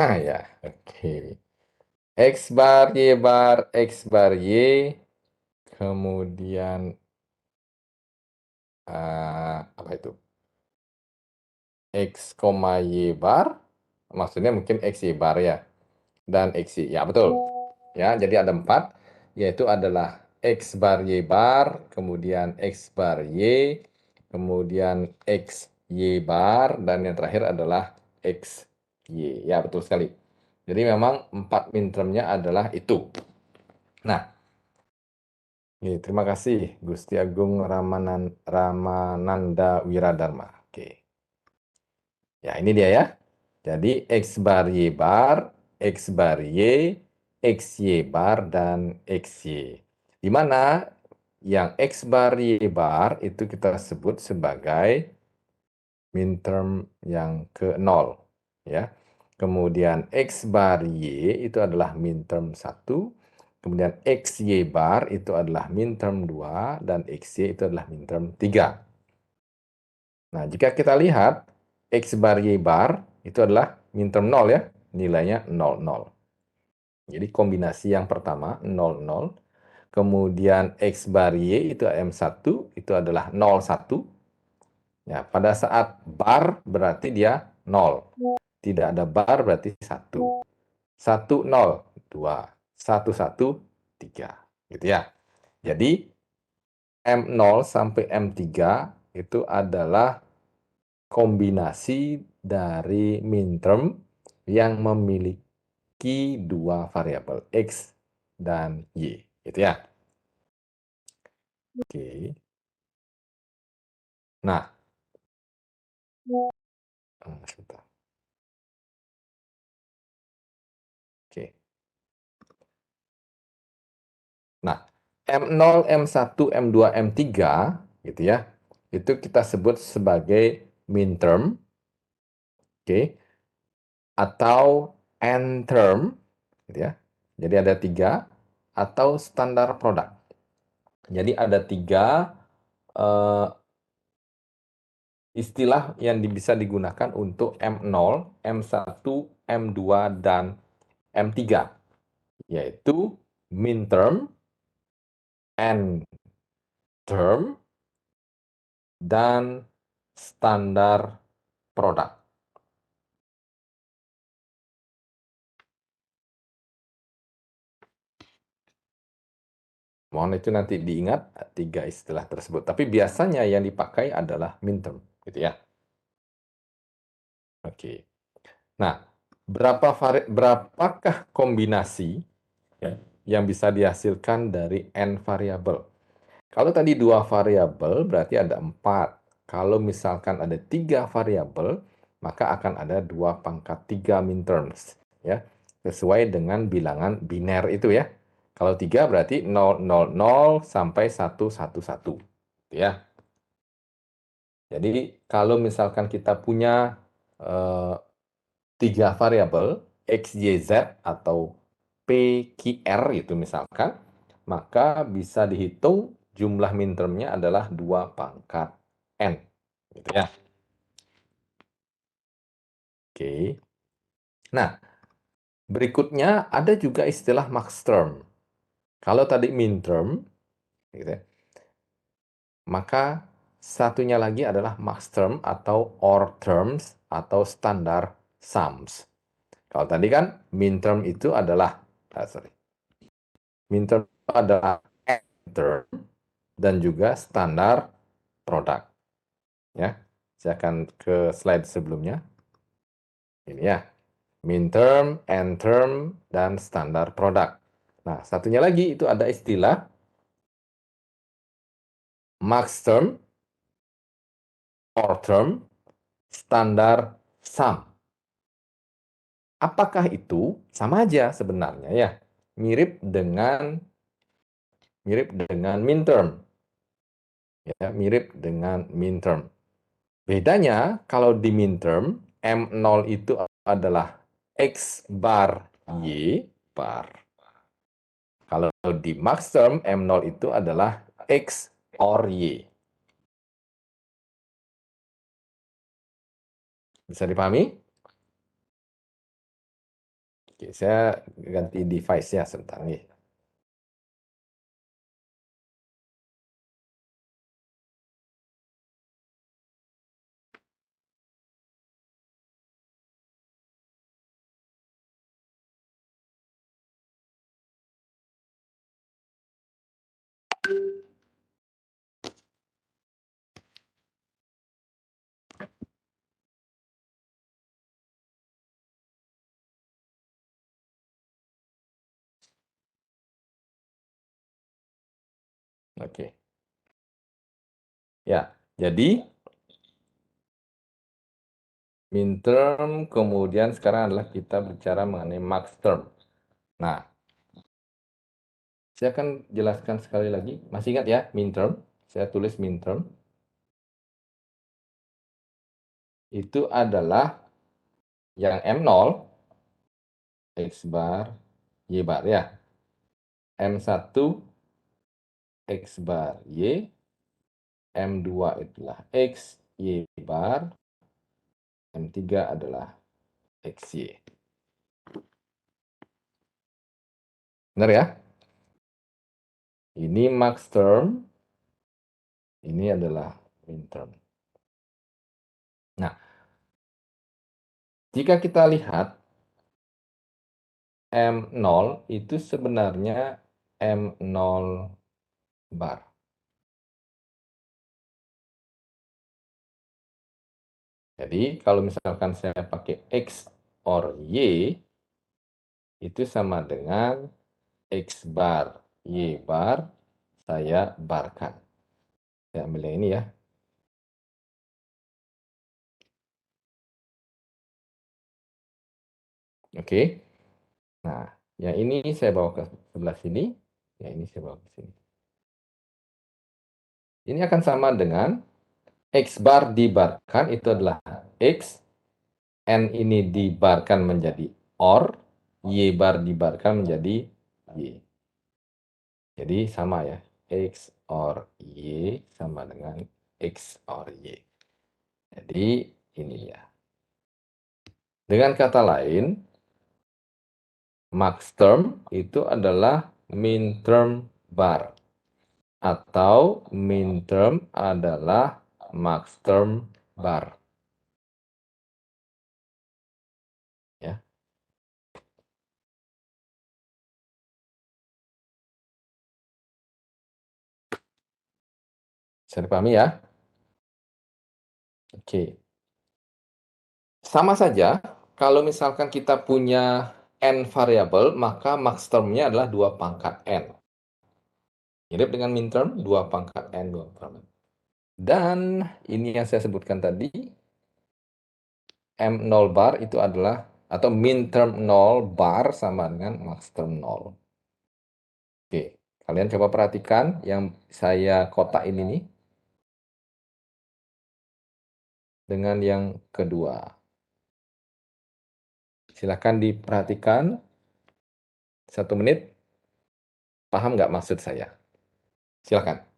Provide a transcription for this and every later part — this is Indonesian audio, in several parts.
Ya, oke. X bar, X bar, Y, kemudian apa itu? X, Y bar, maksudnya mungkin X, Y bar ya, dan X, Y. Ya, betul. Ya, jadi ada 4, yaitu adalah X bar, Y bar, kemudian X bar, Y, kemudian X, Y bar, dan yang terakhir adalah X, Y. Ya, betul sekali. Jadi memang 4 mintermnya adalah itu. Nah, terima kasih Gusti Agung Ramananda Wiradharma. Oke. Ya, ini dia ya. Jadi X bar Y bar, X bar Y, XY bar, dan XY. Di mana yang X bar Y bar itu kita sebut sebagai minterm yang ke-0. Ya. Kemudian X bar Y itu adalah minterm 1. Kemudian XY bar itu adalah minterm 2. Dan XY itu adalah minterm 3. Nah, jika kita lihat X bar Y bar itu adalah minterm 0 ya, nilainya 0, 0. Jadi kombinasi yang pertama 0, 0. Kemudian X bar Y itu M1 itu adalah 0, 1. Ya, pada saat bar berarti dia 0. Tidak ada bar berarti 1. 1, 0, 2. 1, 1, 3. Gitu ya. Jadi M0 sampai M3 itu adalah kombinasi dari minterm yang memiliki dua variabel X dan Y. Gitu ya. Oke. Nah, sebentar. Oke. Nah, M0, M1, M2, M3 gitu ya. Itu kita sebut sebagai minterm, oke, atau end-term gitu ya. Jadi ada 3 atau standar produk. Jadi ada 3 istilah yang bisa digunakan untuk M0, M1, M2, dan M3, yaitu minterm, end-term, dan standar produk. Mohon itu nanti diingat 3 istilah tersebut. Tapi biasanya yang dipakai adalah minterm, gitu ya. Oke. Nah, berapakah kombinasi ya, yang bisa dihasilkan dari n variabel? Kalau tadi 2 variabel, berarti ada 4. Kalau misalkan ada 3 variabel, maka akan ada 2 pangkat 3 minterms. Ya, sesuai dengan bilangan biner itu ya. Kalau 3 berarti 0, 0, 0 sampai 1, 1, 1. Ya. Jadi kalau misalkan kita punya 3 variabel, X, Y, Z, atau P, Q, R itu misalkan, maka bisa dihitung jumlah mintermnya adalah 2 pangkat N. Gitu ya. Oke. Nah, berikutnya ada juga istilah max term. Kalau tadi minterm, gitu ya, maka satunya lagi adalah max term atau OR terms atau standar sums. Kalau tadi kan minterm itu adalah, minterm adalah term dan juga standar produk. Ya, saya akan ke slide sebelumnya. Ini ya, minterm, end term, dan standar produk. Nah, satunya lagi itu ada istilah max term, or term, standar sum. Apakah itu? Sama aja sebenarnya ya. Mirip dengan minterm. Ya, mirip dengan minterm. Bedanya kalau di minterm, M0 itu adalah X bar Y bar. Kalau di max term, M0 itu adalah X or Y. Bisa dipahami? Oke, saya ganti device-nya sebentar nih. Oke. Ya, jadi min-term, kemudian sekarang adalah kita bicara mengenai max-term. Nah, saya akan jelaskan sekali lagi. Masih ingat ya, min-term? Saya tulis min-term. Itu adalah yang M0, X bar, Y bar ya. M1, X bar, Y. M2 itulah X, Y bar. M3 adalah XY. Benar ya? Ini max term, ini adalah min term. Nah, jika kita lihat M0 itu sebenarnya M0 bar. Jadi kalau misalkan saya pakai X or Y, itu sama dengan X bar, Y bar, saya barkan. Saya ambil yang ini ya. Oke. Nah, yang ini saya bawa ke sebelah sini, yang ini saya bawa ke sini. Ini akan sama dengan X bar dibarkan itu adalah X, N ini dibarkan menjadi OR, Y bar dibarkan menjadi Y. Jadi sama ya, X OR Y sama dengan X OR Y. Jadi ini ya. Dengan kata lain, max term itu adalah min term bar. Atau min term adalah max term bar. Ya. Bisa dipahami ya? Oke. Sama saja, kalau misalkan kita punya n variabel, maka max term-nya adalah 2 pangkat n. Mirip dengan min term, 2 pangkat n, 2 pangkat. Dan ini yang saya sebutkan tadi, M0 bar itu adalah, atau min term 0 bar sama dengan max term 0. Oke, kalian coba perhatikan yang saya kotak ini nih, dengan yang kedua. Silahkan diperhatikan, 1 menit, paham nggak maksud saya? Silahkan.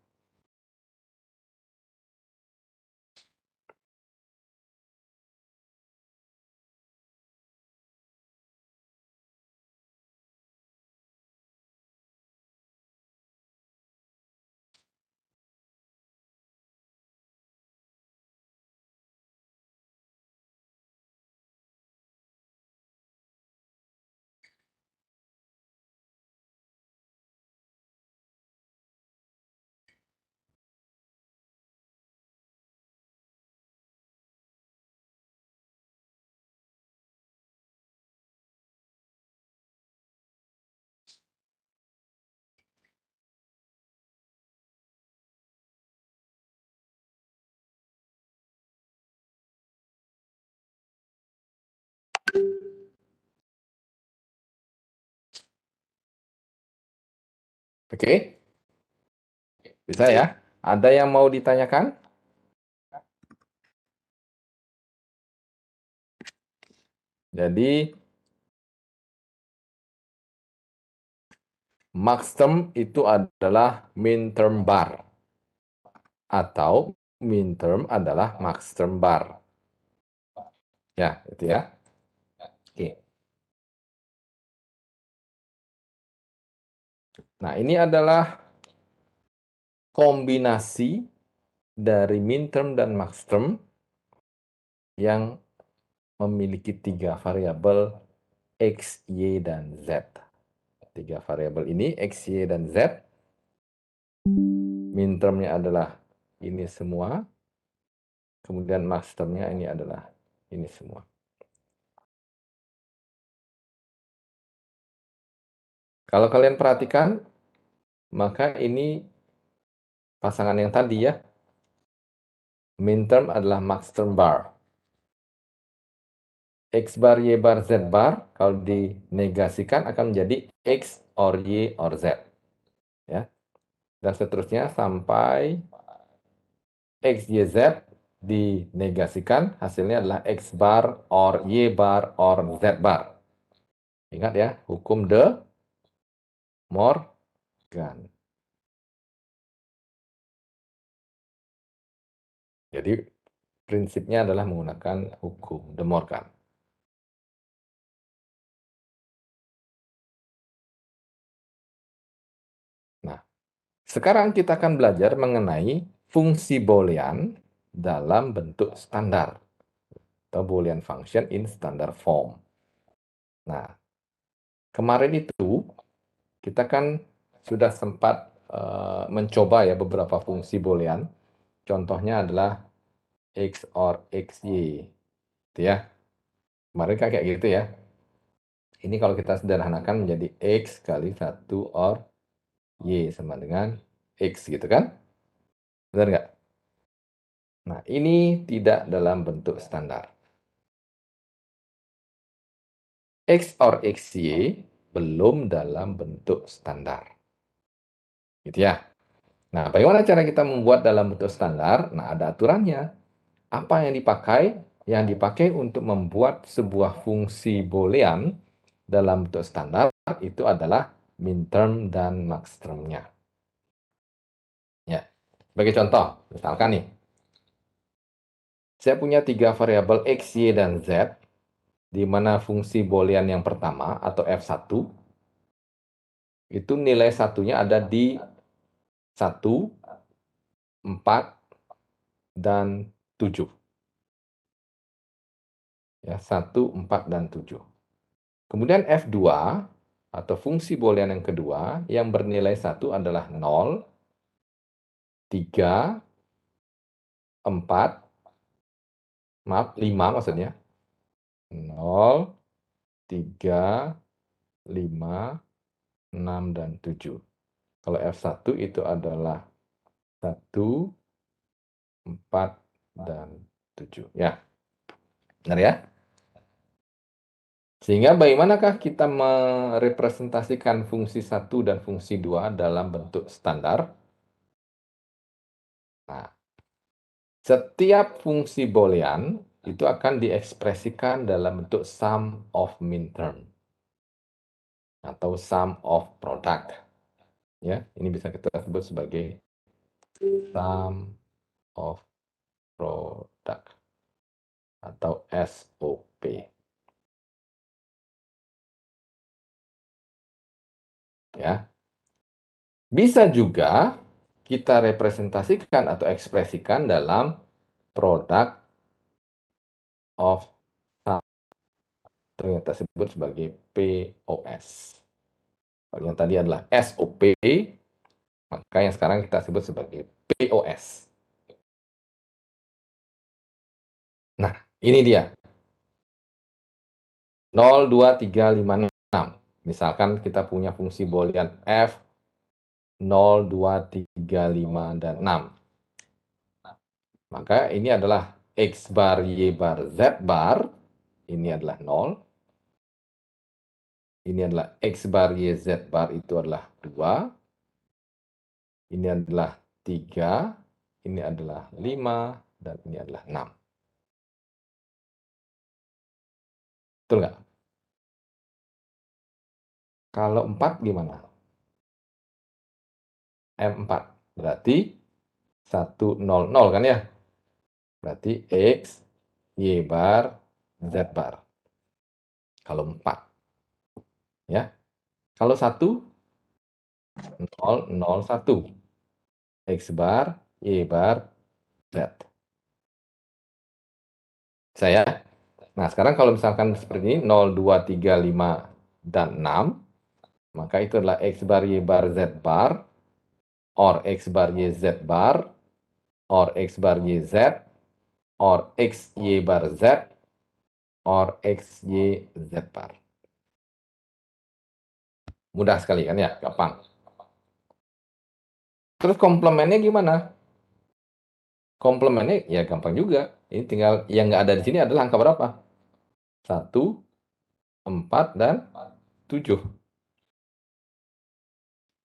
Oke, bisa ya? Ada yang mau ditanyakan? Jadi, max term itu adalah min term bar. Atau min term adalah max term bar. Ya, itu ya. Oke. Nah, ini adalah kombinasi dari minterm dan maxterm yang memiliki 3 variabel X, Y, dan Z. 3 variabel ini X, Y, dan Z. Mintermnya adalah ini semua, kemudian maxtermnya ini adalah ini semua. Kalau kalian perhatikan, maka ini pasangan yang tadi ya, minterm adalah maxterm bar. X bar, Y bar, Z bar, kalau dinegasikan akan menjadi X or Y or Z. Ya. Dan seterusnya sampai X, Y, Z dinegasikan, hasilnya adalah X bar or Y bar or Z bar. Ingat ya, hukum De Morgan. Jadi prinsipnya adalah menggunakan hukum De Morgan. Nah, sekarang kita akan belajar mengenai fungsi Boolean dalam bentuk standar atau Boolean function in standard form. Nah, kemarin itu kita kan sudah sempat mencoba ya beberapa fungsi Boolean. Contohnya adalah X or XY. Gitu ya. Kemarin kan kayak gitu ya. Ini kalau kita sederhanakan menjadi X kali 1 or Y sama dengan X gitu kan. Benar nggak? Nah, ini tidak dalam bentuk standar. X or XY belum dalam bentuk standar. Gitu ya. Nah, bagaimana cara kita membuat dalam bentuk standar? Nah, ada aturannya. Apa yang dipakai? Yang dipakai untuk membuat sebuah fungsi Boolean dalam bentuk standar itu adalah minterm dan maxtermnya. Ya, sebagai contoh, misalkan nih, saya punya 3 variabel X, Y, dan Z, di mana fungsi Boolean yang pertama atau F1 itu nilai satunya ada di 1, 4, dan 7. Ya, 1, 4, dan 7. Kemudian F2 atau fungsi Boolean yang kedua yang bernilai 1 adalah 0, 3, 4, maaf 5 maksudnya. 0, 3, 5, 6, dan 7. Kalau F1 itu adalah 1, 4, dan 7. Ya, benar ya? Sehingga bagaimanakah kita merepresentasikan fungsi 1 dan fungsi 2 dalam bentuk standar? Nah, setiap fungsi Boolean itu akan diekspresikan dalam bentuk sum of minterm atau sum of product. Ya, ini bisa kita sebut sebagai sum of product atau SOP. Ya. Bisa juga kita representasikan atau ekspresikan dalam product of sum atau yang kita sebut sebagai POS. Kalau yang tadi adalah SOP, maka yang sekarang kita sebut sebagai POS. Nah, ini dia. 0, 2, 3, 5, 6. Misalkan kita punya fungsi Boolean F 0, 2, 3, 5, dan 6. Maka ini adalah X bar, Y bar, Z bar. Ini adalah 0. Ini adalah X bar, Y, Z bar itu adalah 2. Ini adalah 3. Ini adalah 5. Dan ini adalah 6. Betul nggak? Kalau 4 gimana? M4. Berarti 1, 0, 0 kan ya? Berarti X, Y bar, Z bar. Kalau 4. Ya. Kalau 1, 0, 0, 1. X bar, Y bar, Z. Saya. Nah, sekarang kalau misalkan seperti ini, 0, 2, 3, 5, dan 6, maka itu adalah X bar, Y bar, Z bar, or X bar, Y, Z bar, or X bar, Y, Z, or X, Y bar, Z, or X, Y, Z bar. Mudah sekali kan ya, gampang. Terus komplemennya gimana? Komplemennya ya gampang juga. Ini tinggal yang nggak ada di sini adalah angka berapa? 1, 4, dan 7.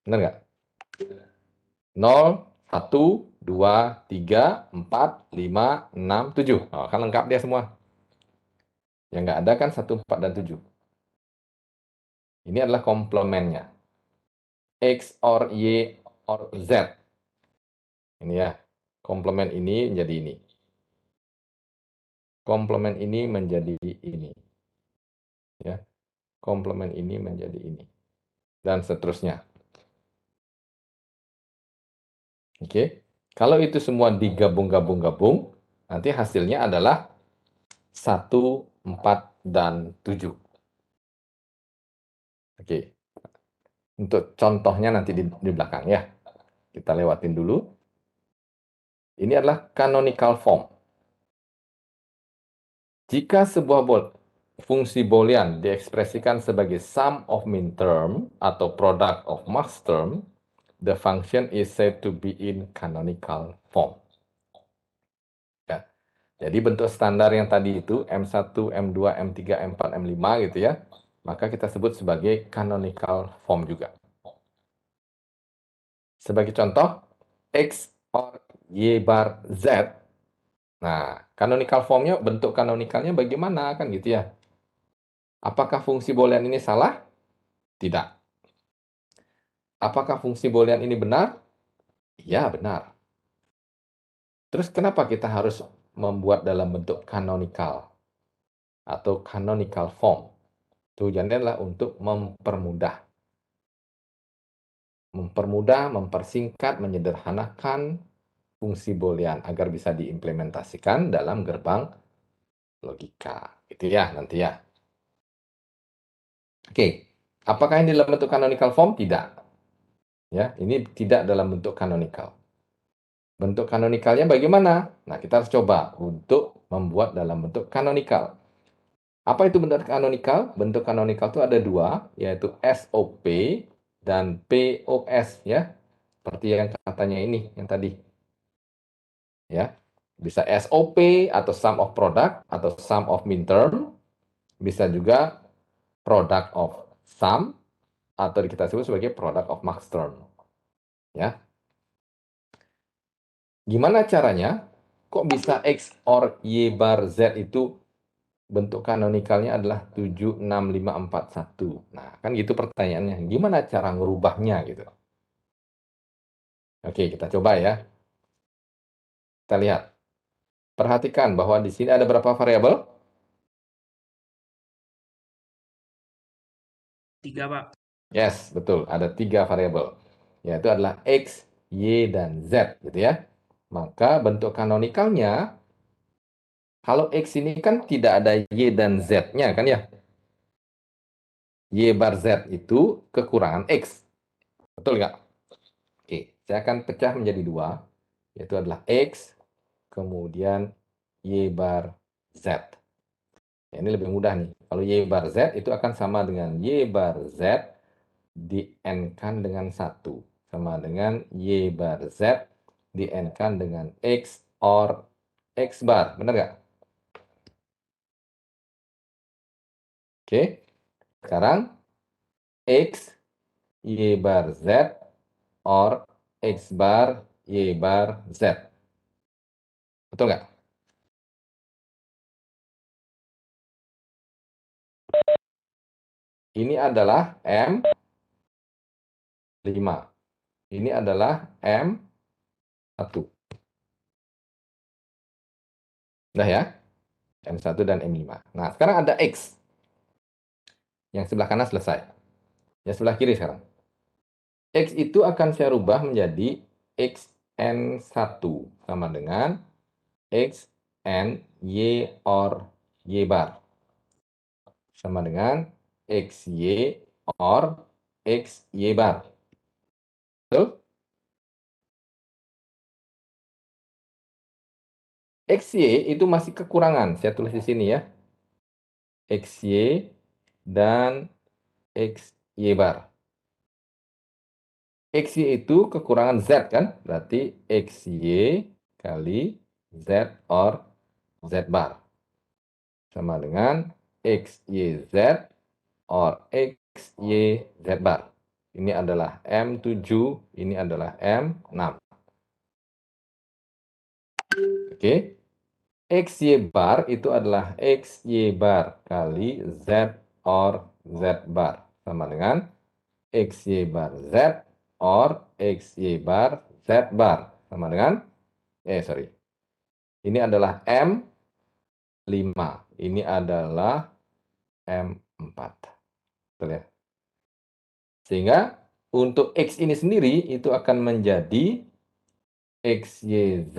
Benar nggak? 0, 1, 2, 3, 4, 5, 6, 7. Oh, kan lengkap dia semua. Yang nggak ada kan 1, 4, dan 7. Ini adalah komplemennya. X or Y or Z. Ini ya. Komplemen ini menjadi ini. Komplemen ini menjadi ini. Ya. Komplemen ini menjadi ini. Dan seterusnya. Oke. Kalau itu semua digabung-gabung-gabung, nanti hasilnya adalah 1, 4, dan 7. Oke. Untuk contohnya nanti di belakang ya. Kita lewatin dulu. Ini adalah canonical form. Jika sebuah fungsi Boolean diekspresikan sebagai sum of minterm atau product of maxterm, the function is said to be in canonical form. Ya. Jadi bentuk standar yang tadi itu M1, M2, M3, M4, M5 gitu ya. Maka kita sebut sebagai canonical form juga. Sebagai contoh, X or Y bar Z. Nah, canonical formnya, bentuk canonikalnya bagaimana kan gitu ya. Apakah fungsi Boolean ini salah? Tidak. Apakah fungsi Boolean ini benar? Ya, benar. Terus kenapa kita harus membuat dalam bentuk canonical atau canonical form? Tujuannya adalah untuk mempermudah, mempersingkat, menyederhanakan fungsi Boolean agar bisa diimplementasikan dalam gerbang logika. Gitu ya, nanti ya. Oke, apakah ini dalam bentuk canonical form? Tidak. Ya, ini tidak dalam bentuk canonical. Bentuk canonikalnya bagaimana? Nah, kita harus coba untuk membuat dalam bentuk canonical. Apa itu bentuk canonical? Bentuk canonical itu ada dua, yaitu SOP dan POS ya. Seperti yang katanya ini, yang tadi. Ya. Bisa SOP atau sum of product atau sum of minterm. Bisa juga product of sum atau kita sebut sebagai product of maxterm. Ya. Gimana caranya? Kok bisa X or Y bar Z itu bentuk kanonikalnya adalah 7, 6, 5, 4, 1. Nah, kan gitu pertanyaannya. Gimana cara ngerubahnya gitu? Oke, kita coba ya. Kita lihat. Perhatikan bahwa di sini ada berapa variabel? 3, Pak. Yes, betul. Ada 3 variabel. Yaitu adalah X, Y, dan Z gitu ya. Maka bentuk kanonikalnya, kalau X ini kan tidak ada Y dan Z-nya kan ya. Y bar Z itu kekurangan X. Betul nggak? Oke, saya akan pecah menjadi 2. Yaitu adalah X, kemudian Y bar Z. Ya, ini lebih mudah nih. Kalau Y bar Z itu akan sama dengan Y bar Z di N-kan dengan 1. Sama dengan Y bar Z di N-kan dengan X or X bar. Benar nggak? Oke. Sekarang X, Y bar Z or X bar, Y bar Z. Betul nggak? Ini adalah M5. Ini adalah M1. Udah ya? M1 dan M5. Nah, sekarang ada X. Yang sebelah kanan selesai. Yang sebelah kiri sekarang. X itu akan saya rubah menjadi xn1 sama dengan xn y or y bar sama dengan xy or xy bar. Betul? XY itu masih kekurangan. Saya tulis di sini ya. XY dan XY bar. XY itu kekurangan Z kan? Berarti XY kali Z or Z bar. Sama dengan XYZ or XYZ bar. Ini adalah M7, ini adalah M6. Oke. XY bar itu adalah XY bar kali Z or Z bar. Sama dengan XY bar Z or XY bar Z bar. Sama dengan, sorry. Ini adalah M5. Ini adalah M4. Betul ya? Sehingga untuk X ini sendiri itu akan menjadi XYZ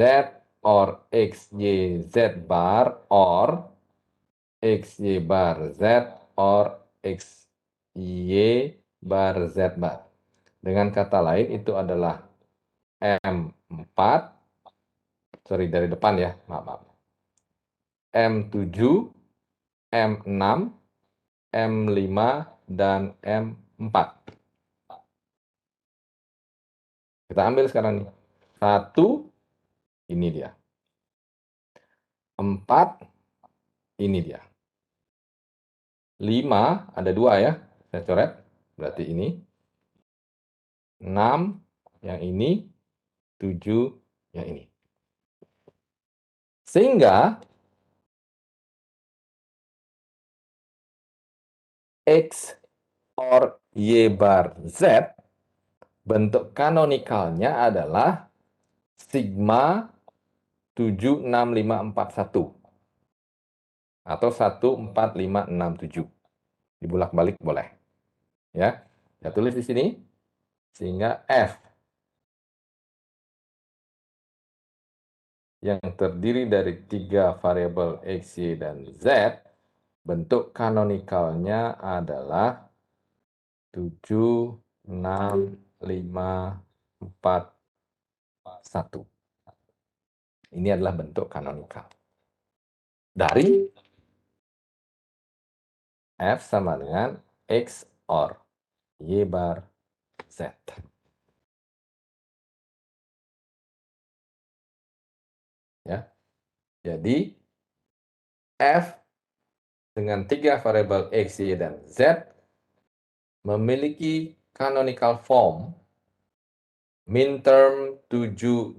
or XYZ bar or XY bar Z or XY bar Z bar. Dengan kata lain itu adalah M4, sorry dari depan ya, maaf. M7, M6, M5, dan M4. Kita ambil sekarang nih. 1, ini dia. 4, ini dia. 5, ada 2 ya. Saya coret. Berarti ini. 6, yang ini. 7, yang ini. Sehingga X or Y bar Z bentuk kanonikalnya adalah sigma 76541 atau 14567. Dibulak-balik boleh. Ya. Saya tulis di sini sehingga F yang terdiri dari 3 variabel X, Y, dan Z bentuk kanonikalnya adalah 76541. Ini adalah bentuk kanonikal. Dari F sama dengan X or Y bar Z. Ya. Jadi F dengan 3 variabel X, Y, dan Z memiliki canonical form minterm 76541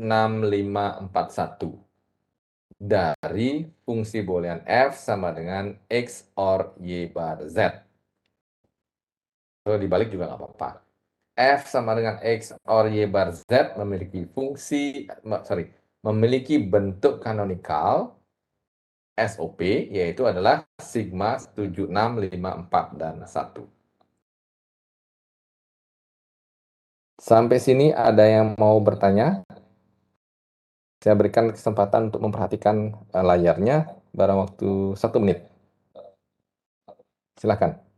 dari fungsi boolean F sama dengan X or Y bar Z. Kalau dibalik juga nggak apa-apa. F sama dengan X or Y bar Z memiliki memiliki bentuk canonical SOP, yaitu adalah sigma 7654 dan 1. Sampai sini ada yang mau bertanya? Saya berikan kesempatan untuk memperhatikan layarnya barang waktu 1 menit. Silakan.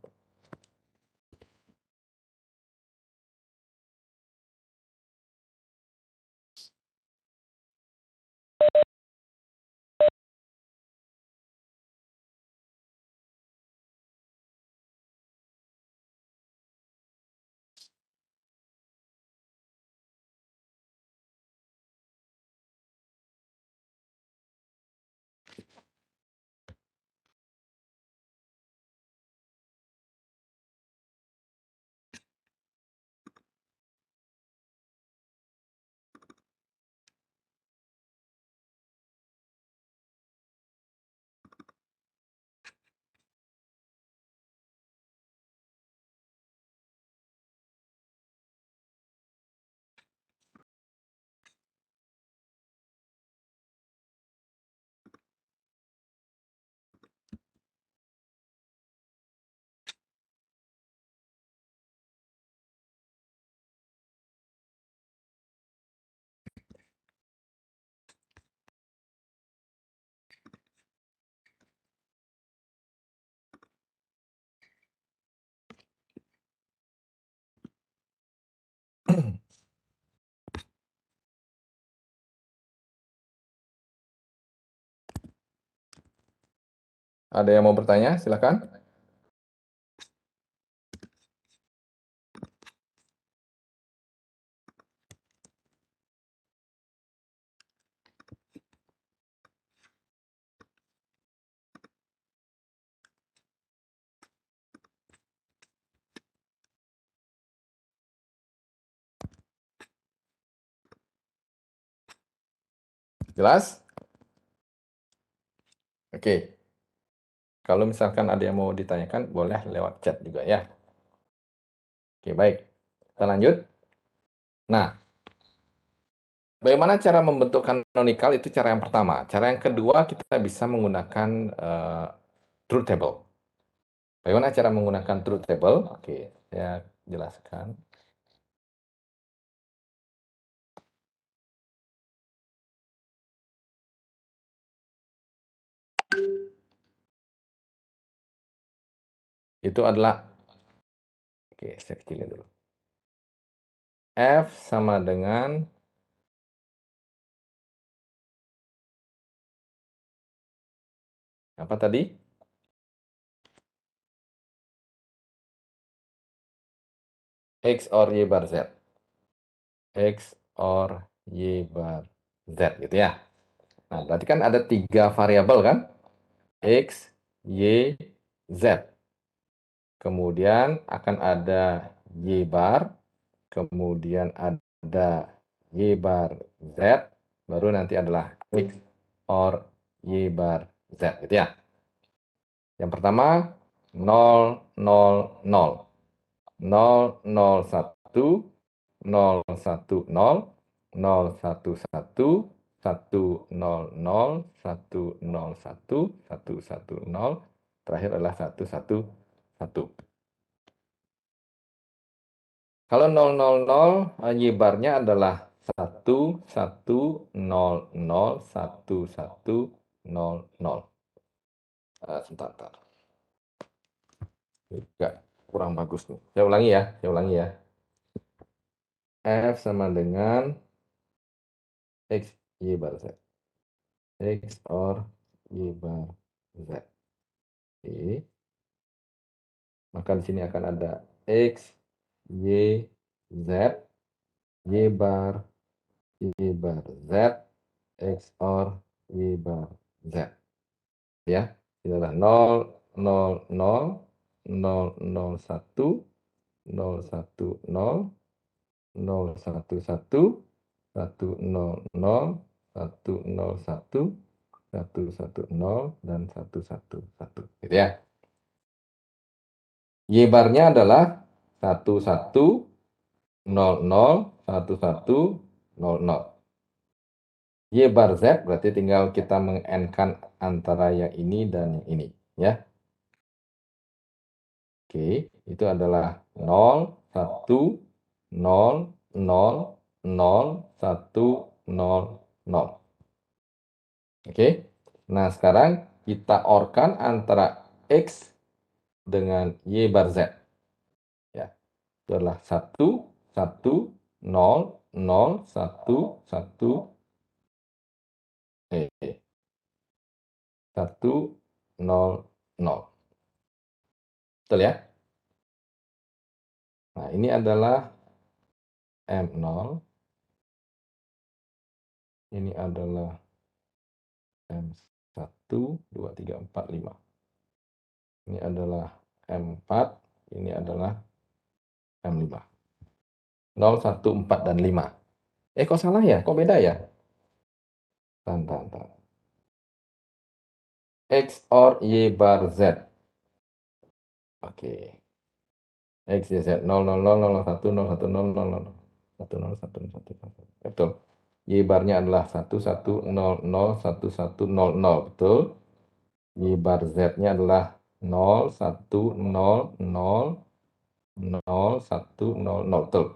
Ada yang mau bertanya? Silakan. Jelas? Oke. Kalau misalkan ada yang mau ditanyakan, boleh lewat chat juga ya. Oke, baik. Kita lanjut. Nah, bagaimana cara membentuk canonical itu cara yang pertama. Cara yang kedua, kita bisa menggunakan truth table. Bagaimana cara menggunakan truth table? Oke, saya jelaskan. Itu adalah, oke, saya kecilin dulu. F sama dengan apa tadi? X or Y bar Z. X or Y bar Z gitu ya. Nah, berarti kan ada 3 variabel kan? X, Y, Z. Kemudian akan ada Y bar, kemudian ada Y bar Z, baru nanti adalah X or Y bar Z gitu ya. Yang pertama 0, 0, 0. 0, 0, 1, 0, 1, 0, 0, 1, 1, 1, 0, 0, 1, 0, 1, 1, 1, 0, terakhir adalah 1, 1, 1. Kalau 0, 0, 0, Y-barnya adalah 1, 1, 0, 0, 1, 1, 0, 0. Sebentar. Enggak, kurang bagus nih. Saya ulangi ya. F sama dengan X, Y bar Z. X or Y bar Z. Oke. Maka di sini akan ada X, Y, Z, Y bar, Z, X or Y bar Z. Ya, ini adalah 0, 0, 0, 0, 0, 1, 0, 1, 0, 0, 1, 1, 1, 0, 0, 1, 0, 1, 1, 1, 0, dan 1, 1, 1. Gitu ya. Y-barnya adalah 1, 1, 0, 0, 1, 1, 0, 0. Y bar Z berarti tinggal kita meng-AND-kan antara yang ini dan yang ini. Ya. Oke, itu adalah 0, 1, 0, 0, 0, 1, 0, 0. Oke, nah sekarang kita OR-kan antara X dengan Y bar Z. Ya, itu adalah 1, 1, 0, 0, 1, 1, 1, 0, 0. Betul ya? Nah, ini adalah M0, ini adalah M1, 2, 3, 4, 5. Ini adalah M4, ini adalah M5. 0, 1, 4, dan 5. Kok salah ya? Kok beda ya? Bentar. X or Y bar Z. Oke. X, Y, Z. 0, 0, 0, 0, 1, 0, 1, 0, 0, 0. 1, 0, 1, 1, 1. Betul. Y barnya adalah 1, 1, 0, 0, 1, 1, 0, 0. Betul. Y bar Z-nya adalah 0, 1, 0, 0, 0, 1, 0, 0. Betul.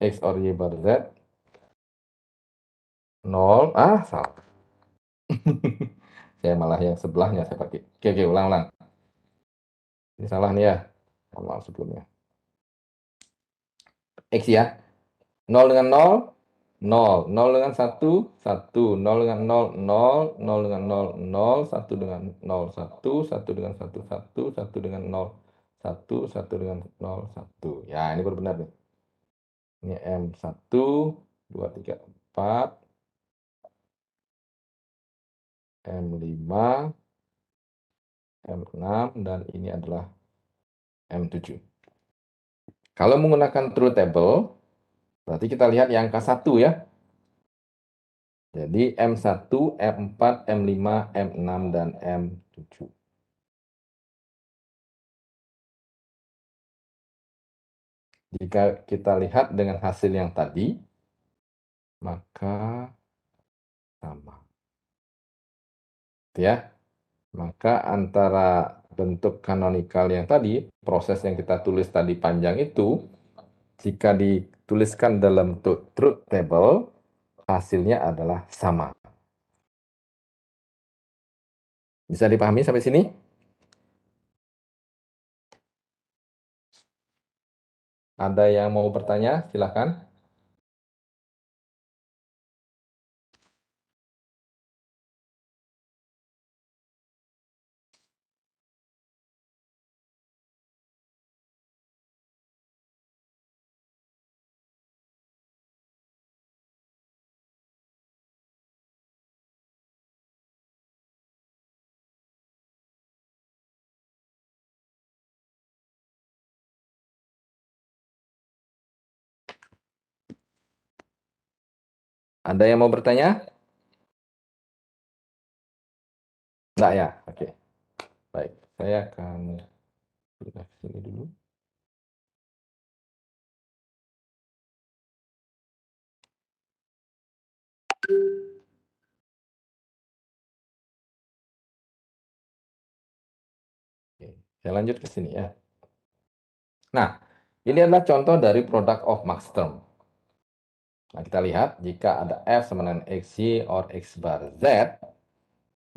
X or Y bar Z 0. Salah. Saya malah yang sebelahnya saya pakai. Oke, ulang. Ini salah nih ya. Mohon maaf sebelumnya. X ya. 0 dengan 0, 0. 0 dengan 1, 1. 0 dengan 0, 0. 0 dengan 0, 0. 1 dengan 0, 1. 1 dengan 1, 1. 1 dengan 0, 1. 1 dengan 0, 1. Ya, ini baru benar nih. Ini M1, 2, 3, 4. M5, M6, dan ini adalah M7. Kalau menggunakan truth table, berarti kita lihat yang angka 1 ya. Jadi M1, M4, M5, M6, dan M7. Jika kita lihat dengan hasil yang tadi, maka sama. Ya. Maka antara bentuk kanonikal yang tadi, proses yang kita tulis tadi panjang itu, jika dituliskan dalam truth table, hasilnya adalah sama. Bisa dipahami sampai sini? Ada yang mau bertanya? Silakan. Ada yang mau bertanya? Enggak ya? Oke. Baik, saya akan pindah ke sini dulu. Oke, saya lanjut ke sini ya. Nah, ini adalah contoh dari product of max term. Nah, kita lihat jika ada F sama dengan XY or X bar Z,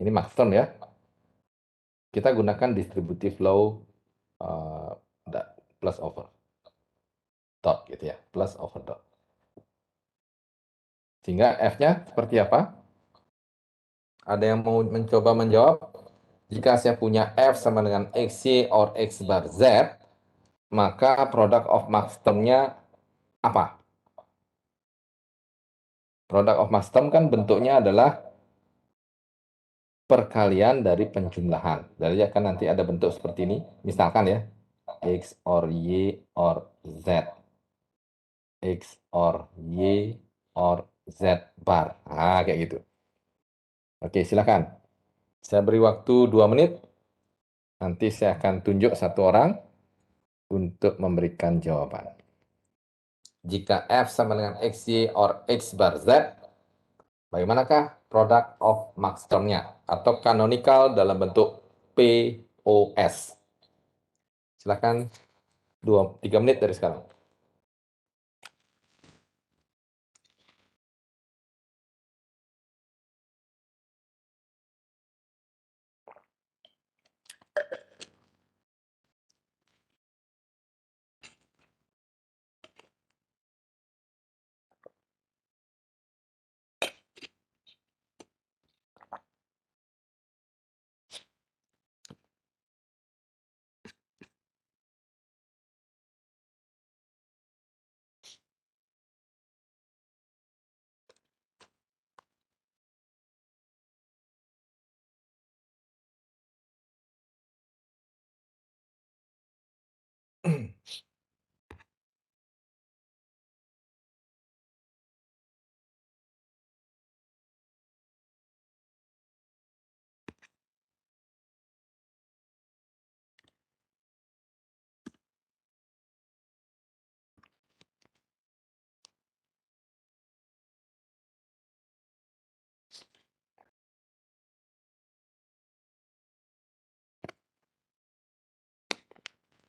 ini max term ya. Kita gunakan distributive law plus over dot gitu ya, plus over dot. Sehingga F-nya seperti apa? Ada yang mau mencoba menjawab? Jika saya punya F sama dengan XY or X bar Z, maka product of max term-nya apa? Product of max term kan bentuknya adalah perkalian dari penjumlahan. Jadi akan nanti ada bentuk seperti ini. Misalkan ya, X or Y or Z. X or Y or Z bar. Nah, kayak gitu. Oke, silakan. Saya beri waktu 2 menit. Nanti saya akan tunjuk satu orang untuk memberikan jawaban. Jika F sama dengan XY or X bar Z, bagaimanakah product of max term-nya? Atau canonical dalam bentuk POS. Silakan 3 menit dari sekarang.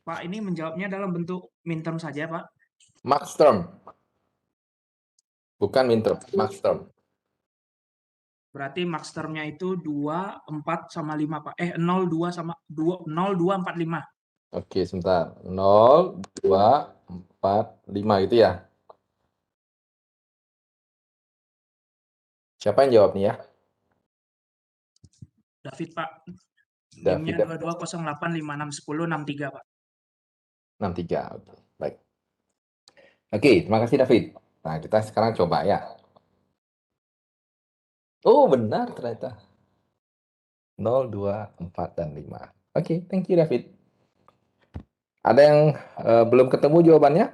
Pak, ini menjawabnya dalam bentuk min term saja, Pak. Max term. Bukan min term, max term. Berarti max term-nya itu 2, 4, sama 5, Pak. 0, 2, sama 2, 0, 2, 4, 5. Oke, sebentar. 0, 2, 4, 5 gitu ya. Siapa yang jawab nih ya? David, Pak. David, NIM-nya David. 2208561063, Pak. 63. Oke, baik. Oke, terima kasih David. Nah, kita sekarang coba ya. Oh, benar ternyata. 0, 2, 4, dan 5. Oke, thank you David. Ada yang belum ketemu jawabannya?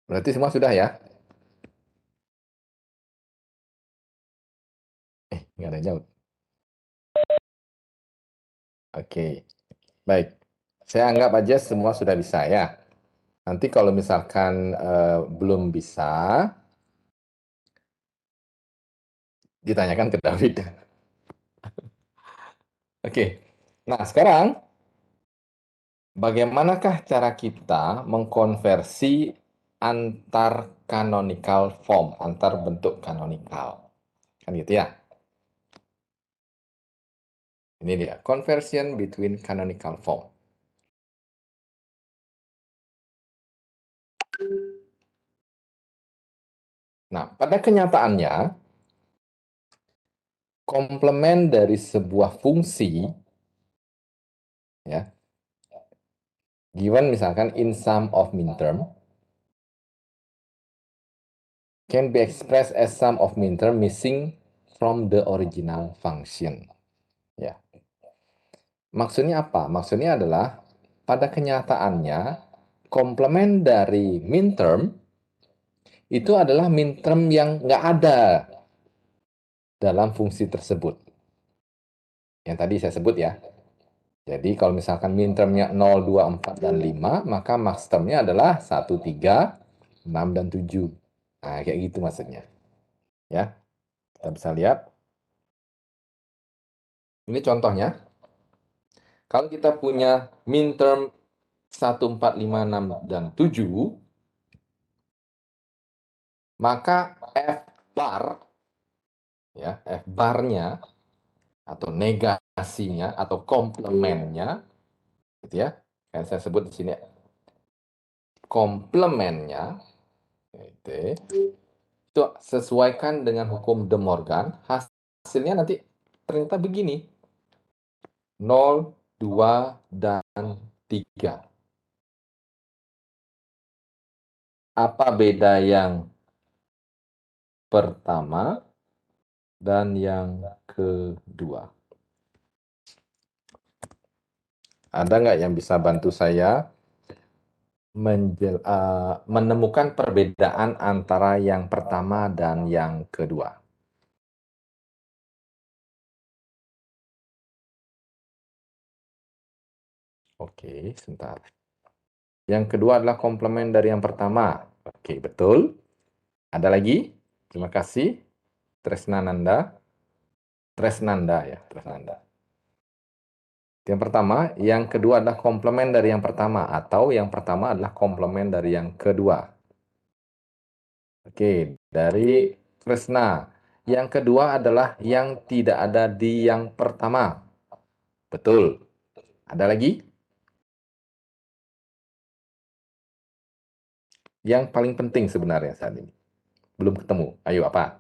Berarti semua sudah ya? Nggak ada yang jawab. Oke, baik. Saya anggap aja semua sudah bisa ya. Nanti kalau misalkan belum bisa, ditanyakan ke David. Oke, nah sekarang bagaimanakah cara kita mengkonversi antar canonical form, antar bentuk canonical? Kan gitu ya. Ini dia, conversion between canonical form. Nah, pada kenyataannya, komplement dari sebuah fungsi, ya, given misalkan in sum of minterm, can be expressed as sum of minterm missing from the original function. Ya. Maksudnya apa? Maksudnya adalah pada kenyataannya komplement dari minterm itu adalah minterm yang nggak ada dalam fungsi tersebut. Yang tadi saya sebut ya. Jadi kalau misalkan mintermnya 0, 2, 4, dan 5, maka maxtermnya adalah 1, 3, 6, dan 7. Nah, kayak gitu maksudnya. Ya, kita bisa lihat. Ini contohnya. Kalau kita punya minterm 1, 4, 5, 6, dan 7, maka F bar, ya, F barnya atau negasinya atau komplemennya, gitu ya. Kan saya sebut di sini komplemennya, itu sesuaikan dengan hukum De Morgan, hasilnya nanti ternyata begini, 0, 2, dan 3. Apa beda yang pertama dan yang kedua? Ada nggak yang bisa bantu saya menemukan perbedaan antara yang pertama dan yang kedua? Oke, sebentar. Yang kedua adalah komplement dari yang pertama. Oke, betul. Ada lagi? Terima kasih. Tresnananda. Tresnanda ya, Tresnanda. Yang pertama, yang kedua adalah komplement dari yang pertama, atau yang pertama adalah komplement dari yang kedua. Oke, dari Kresna. Yang kedua adalah yang tidak ada di yang pertama. Betul. Ada lagi? Yang paling penting sebenarnya saat ini. Belum ketemu. Ayo, apa?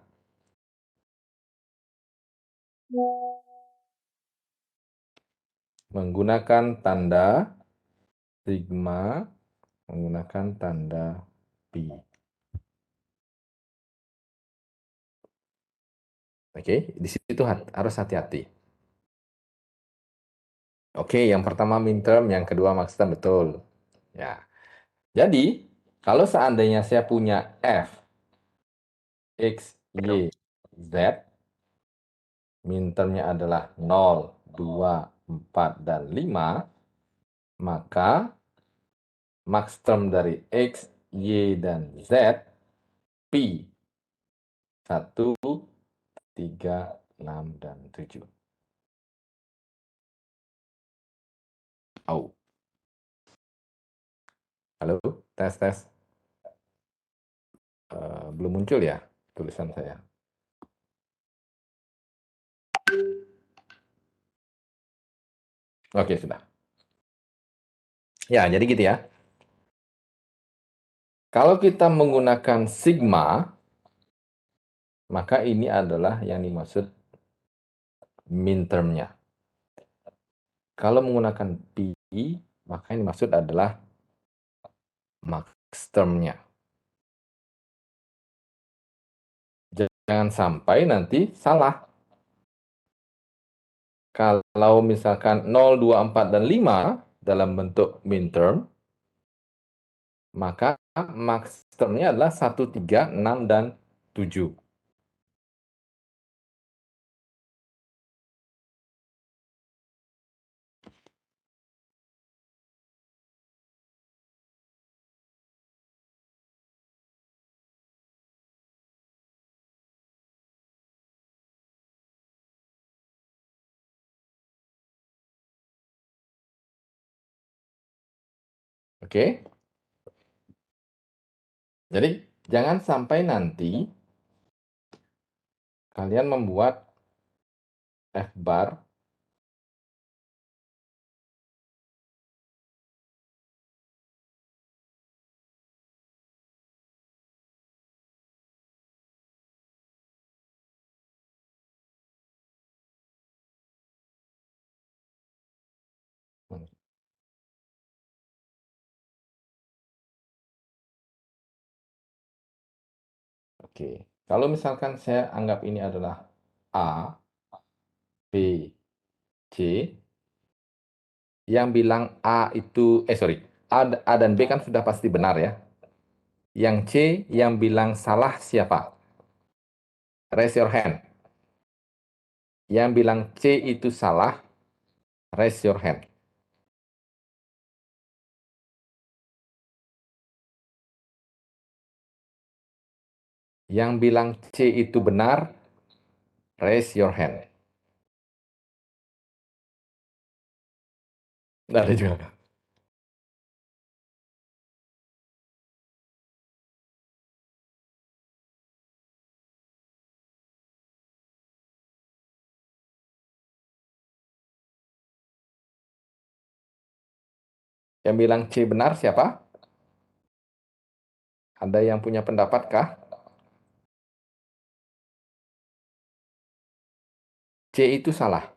Menggunakan tanda sigma, menggunakan tanda pi. Oke, di situ harus hati-hati. Oke, yang pertama midterm, yang kedua maxterm, betul. Ya. Jadi, kalau seandainya saya punya F, X, Y, Z, midtermnya adalah 0, 2, 4, dan 5, maka maxterm dari X, Y, dan Z, pi, 1, 3, 6, dan 7. Oh. Halo, tes, tes. Belum muncul ya tulisan saya. Oke, sudah. Ya, jadi gitu ya. Kalau kita menggunakan sigma, maka ini adalah yang dimaksud min termnya. Kalau menggunakan pi, maka yang dimaksud adalah max termnya. Jangan sampai nanti salah. Kalau misalkan 0, 2, 4, dan 5 dalam bentuk min term, maka max termnya adalah 1, 3, 6, dan 7. Oke? Jadi, jangan sampai nanti kalian membuat F bar Oke, kalau misalkan saya anggap ini adalah A, B, C, yang bilang A itu, A dan B kan sudah pasti benar ya. Yang C yang bilang salah siapa? Raise your hand. Yang bilang C itu salah, raise your hand. Yang bilang C itu benar, raise your hand. Nggak ada juga. Yang bilang C benar siapa? Ada yang punya pendapat kah? C itu salah.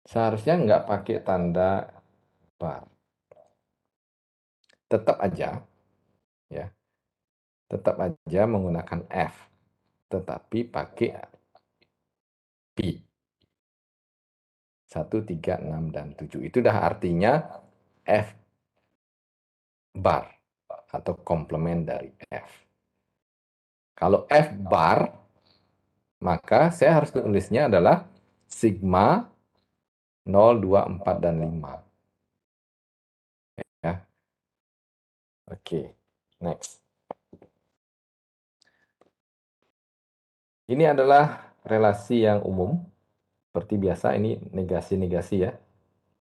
Seharusnya nggak pakai tanda bar. Tetap aja, ya, tetap aja menggunakan F, tetapi pakai P. 1, 3, 6, dan 7. Itu dah artinya F bar atau komplement dari F. Kalau F bar, maka saya harus tulisnya adalah sigma 0, 2, 4, dan 5. Ya. Oke, next. Ini adalah relasi yang umum. Seperti biasa, ini negasi-negasi ya,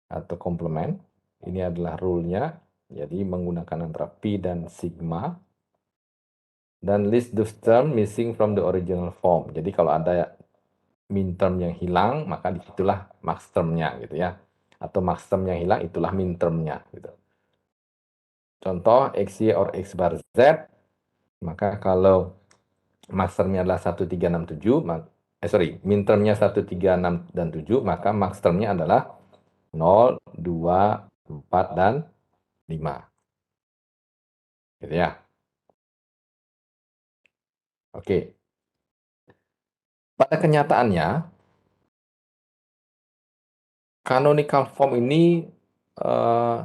atau komplement. Ini adalah rule-nya. Jadi menggunakan antara P dan sigma. Dan list those term missing from the original form. Jadi kalau ada min term yang hilang, maka disitulah max term-nya gitu ya. Atau max term yang hilang, itulah min term-nya gitu. Contoh XY or X bar Z, maka kalau max term-nya adalah 1, 3, 6, 7, min term-nya 1, 3, 6, dan 7, maka max term-nya adalah 0, 2, 4, dan 5. Gitu ya. Oke. Pada kenyataannya, canonical form ini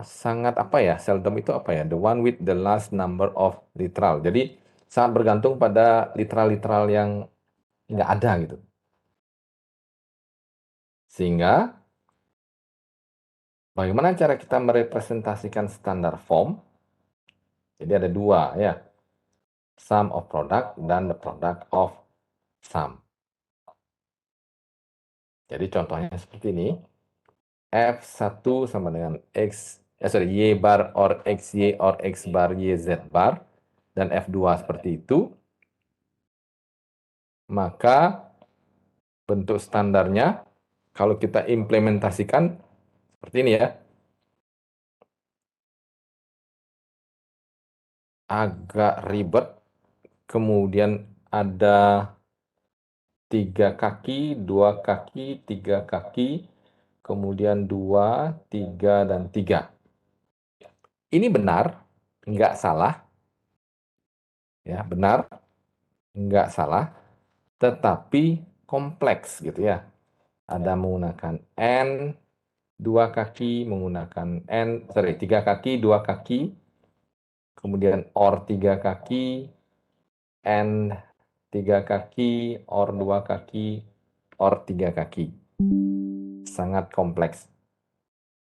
sangat apa ya? Seldom itu apa ya? The one with the last number of literal. Jadi sangat bergantung pada literal-literal yang nggak ada gitu. Sehingga bagaimana cara kita merepresentasikan standar form? Jadi ada dua ya. Sum of product dan the product of sum. Jadi contohnya seperti ini. F1 sama dengan X Y bar or XY or X bar Y Z bar, dan F2 seperti itu, maka bentuk standarnya kalau kita implementasikan seperti ini ya, agak ribet, kemudian ada 3 kaki, 2 kaki, 3 kaki, kemudian 2, 3, dan 3. Ini benar, nggak salah, ya benar, nggak salah, tetapi kompleks gitu ya. Ada menggunakan N, 2 kaki, menggunakan N, 3 kaki, 2 kaki, kemudian OR 3 kaki, N 3 kaki, OR 2 kaki, OR 3 kaki. Sangat kompleks.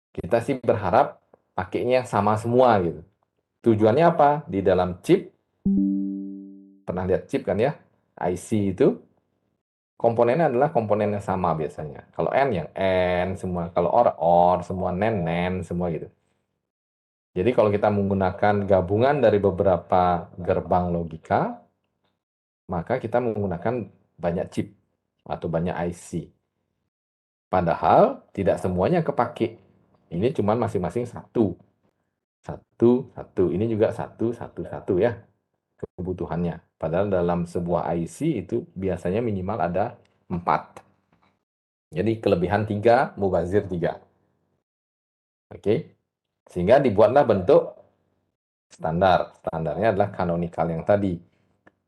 Kita sih berharap pakainya sama semua gitu. Tujuannya apa? Di dalam chip, pernah lihat chip kan ya? IC itu, komponennya adalah komponen yang sama biasanya. Kalau N yang N semua, kalau OR semua, NAND semua gitu. Jadi kalau kita menggunakan gabungan dari beberapa gerbang logika, maka kita menggunakan banyak chip atau banyak IC. Padahal tidak semuanya kepake. Ini cuma masing-masing satu. Satu, satu. Ini juga satu, satu, satu ya kebutuhannya. Padahal dalam sebuah IC itu biasanya minimal ada 4. Jadi kelebihan 3, mubazir 3. Oke. Sehingga dibuatlah bentuk standar. Standarnya adalah canonical yang tadi.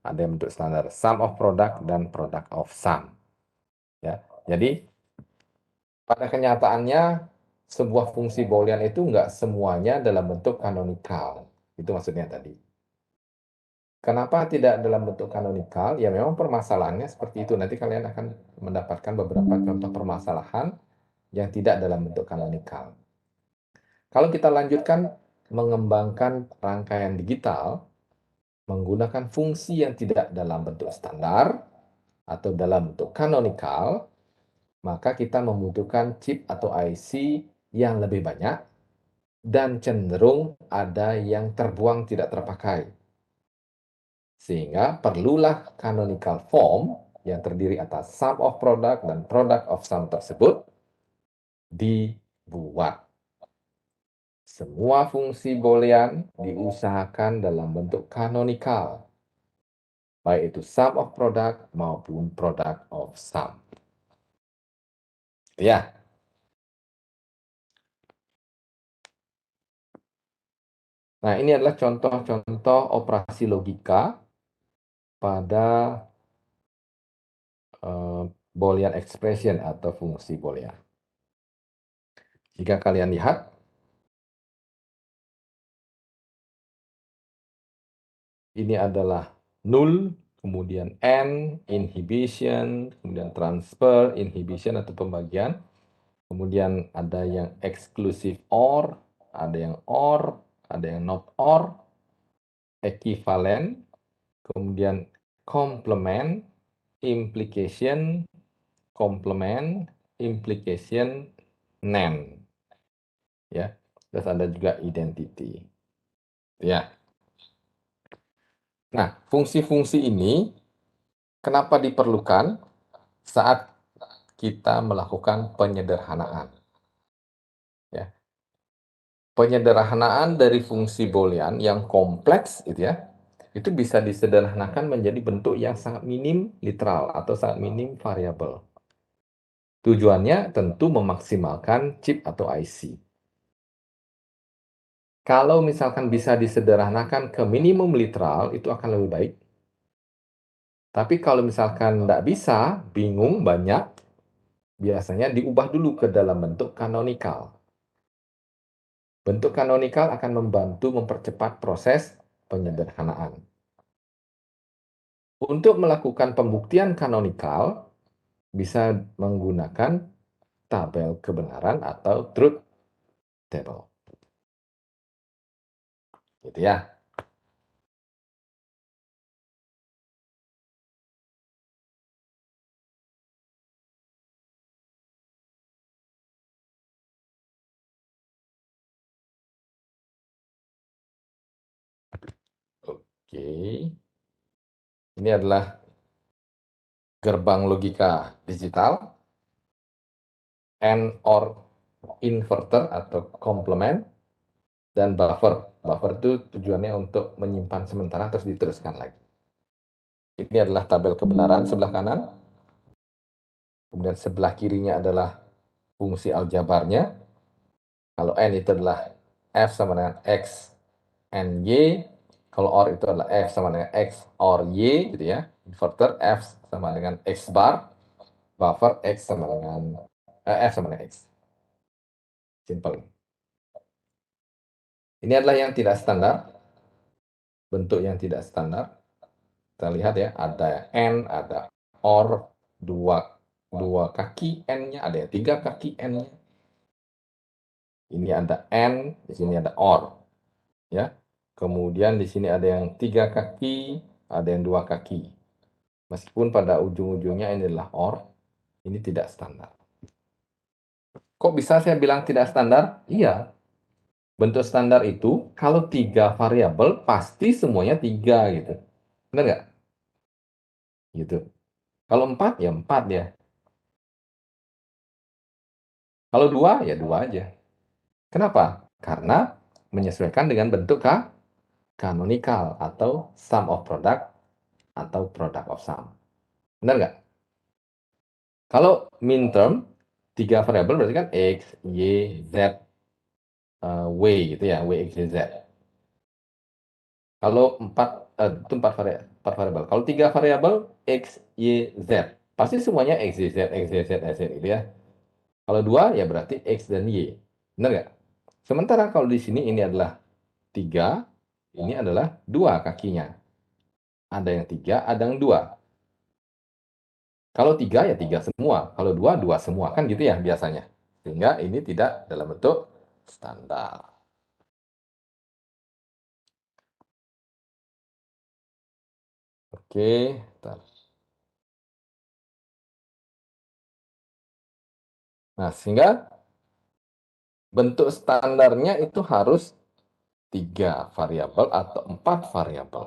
Ada yang bentuk standar sum of product dan product of sum. Ya. Jadi pada kenyataannya sebuah fungsi Boolean itu nggak semuanya dalam bentuk canonical. Itu maksudnya tadi. Kenapa tidak dalam bentuk canonical? Ya memang permasalahannya seperti itu. Nanti kalian akan mendapatkan beberapa contoh permasalahan yang tidak dalam bentuk canonical. Kalau kita lanjutkan mengembangkan rangkaian digital menggunakan fungsi yang tidak dalam bentuk standar atau dalam bentuk canonical, maka kita membutuhkan chip atau IC yang lebih banyak dan cenderung ada yang terbuang tidak terpakai. Sehingga perlulah canonical form yang terdiri atas sum of product dan product of sum tersebut dibuat. Semua fungsi Boolean diusahakan dalam bentuk canonical, baik itu sum of product maupun product of sum. Ya. Nah, ini adalah contoh-contoh operasi logika pada Boolean expression atau fungsi Boolean. Jika kalian lihat, ini adalah null, kemudian N, inhibition, kemudian transfer, inhibition atau pembagian. Kemudian ada yang exclusive OR, ada yang OR, ada yang not OR, equivalent, kemudian complement, implication, complement, implication, NAND. Ya, terus ada juga identity. Ya. Nah, fungsi-fungsi ini kenapa diperlukan saat kita melakukan penyederhanaan? Ya. Penyederhanaan dari fungsi Boolean yang kompleks itu bisa disederhanakan menjadi bentuk yang sangat minim literal atau sangat minim variabel. Tujuannya tentu memaksimalkan chip atau IC. Kalau misalkan bisa disederhanakan ke minimum literal, itu akan lebih baik. Tapi kalau misalkan tidak bisa, bingung, banyak, biasanya diubah dulu ke dalam bentuk canonical. Bentuk canonical akan membantu mempercepat proses penyederhanaan. Untuk melakukan pembuktian canonical, bisa menggunakan tabel kebenaran atau truth table. Gitu ya. Oke. Ini adalah gerbang logika digital, AND OR inverter atau komplement, dan buffer. Buffer itu tujuannya untuk menyimpan sementara terus diteruskan lagi. Ini adalah tabel kebenaran sebelah kanan. Kemudian sebelah kirinya adalah fungsi aljabarnya. Kalau N itu adalah F sama dengan X and Y. Kalau OR itu adalah F sama dengan X OR Y gitu ya. Inverter F sama dengan X bar. Buffer X sama dengan F sama dengan X. Simple. Ini adalah yang tidak standar. Bentuk yang tidak standar. Kita lihat ya, ada N, ada OR, dua kaki N-nya, ada yang 3 kaki N-nya. Ini ada N, di sini ada OR. Ya. Kemudian di sini ada yang 3 kaki, ada yang 2 kaki. Meskipun pada ujung-ujungnya ini adalah OR, ini tidak standar. Kok bisa saya bilang tidak standar? Iya. Bentuk standar itu kalau 3 variabel pasti semuanya 3 gitu. Benar nggak? Gitu. Kalau 4 ya 4 ya. Kalau 2 ya 2 aja. Kenapa? Karena menyesuaikan dengan bentuk canonical atau sum of product atau product of sum. Benar nggak? Kalau min term, 3 variabel berarti kan X, Y, Z, W gitu ya, W, X, Y, Z. Kalau 4, itu 4 variabel. Kalau 3 variabel X, Y, Z. Pasti semuanya X, Y, Z, X, Y, Z, X, Y gitu ya. Kalau 2 ya berarti X dan Y. Benar nggak? Sementara kalau di sini ini adalah 3, ini adalah 2 kakinya. Ada yang 3, ada yang 2. Kalau 3 ya 3 semua. Kalau 2, 2 semua. Kan gitu ya biasanya. Sehingga ini tidak dalam bentuk standar. Oke. Nah, sehingga bentuk standarnya itu harus 3 variabel atau 4 variabel.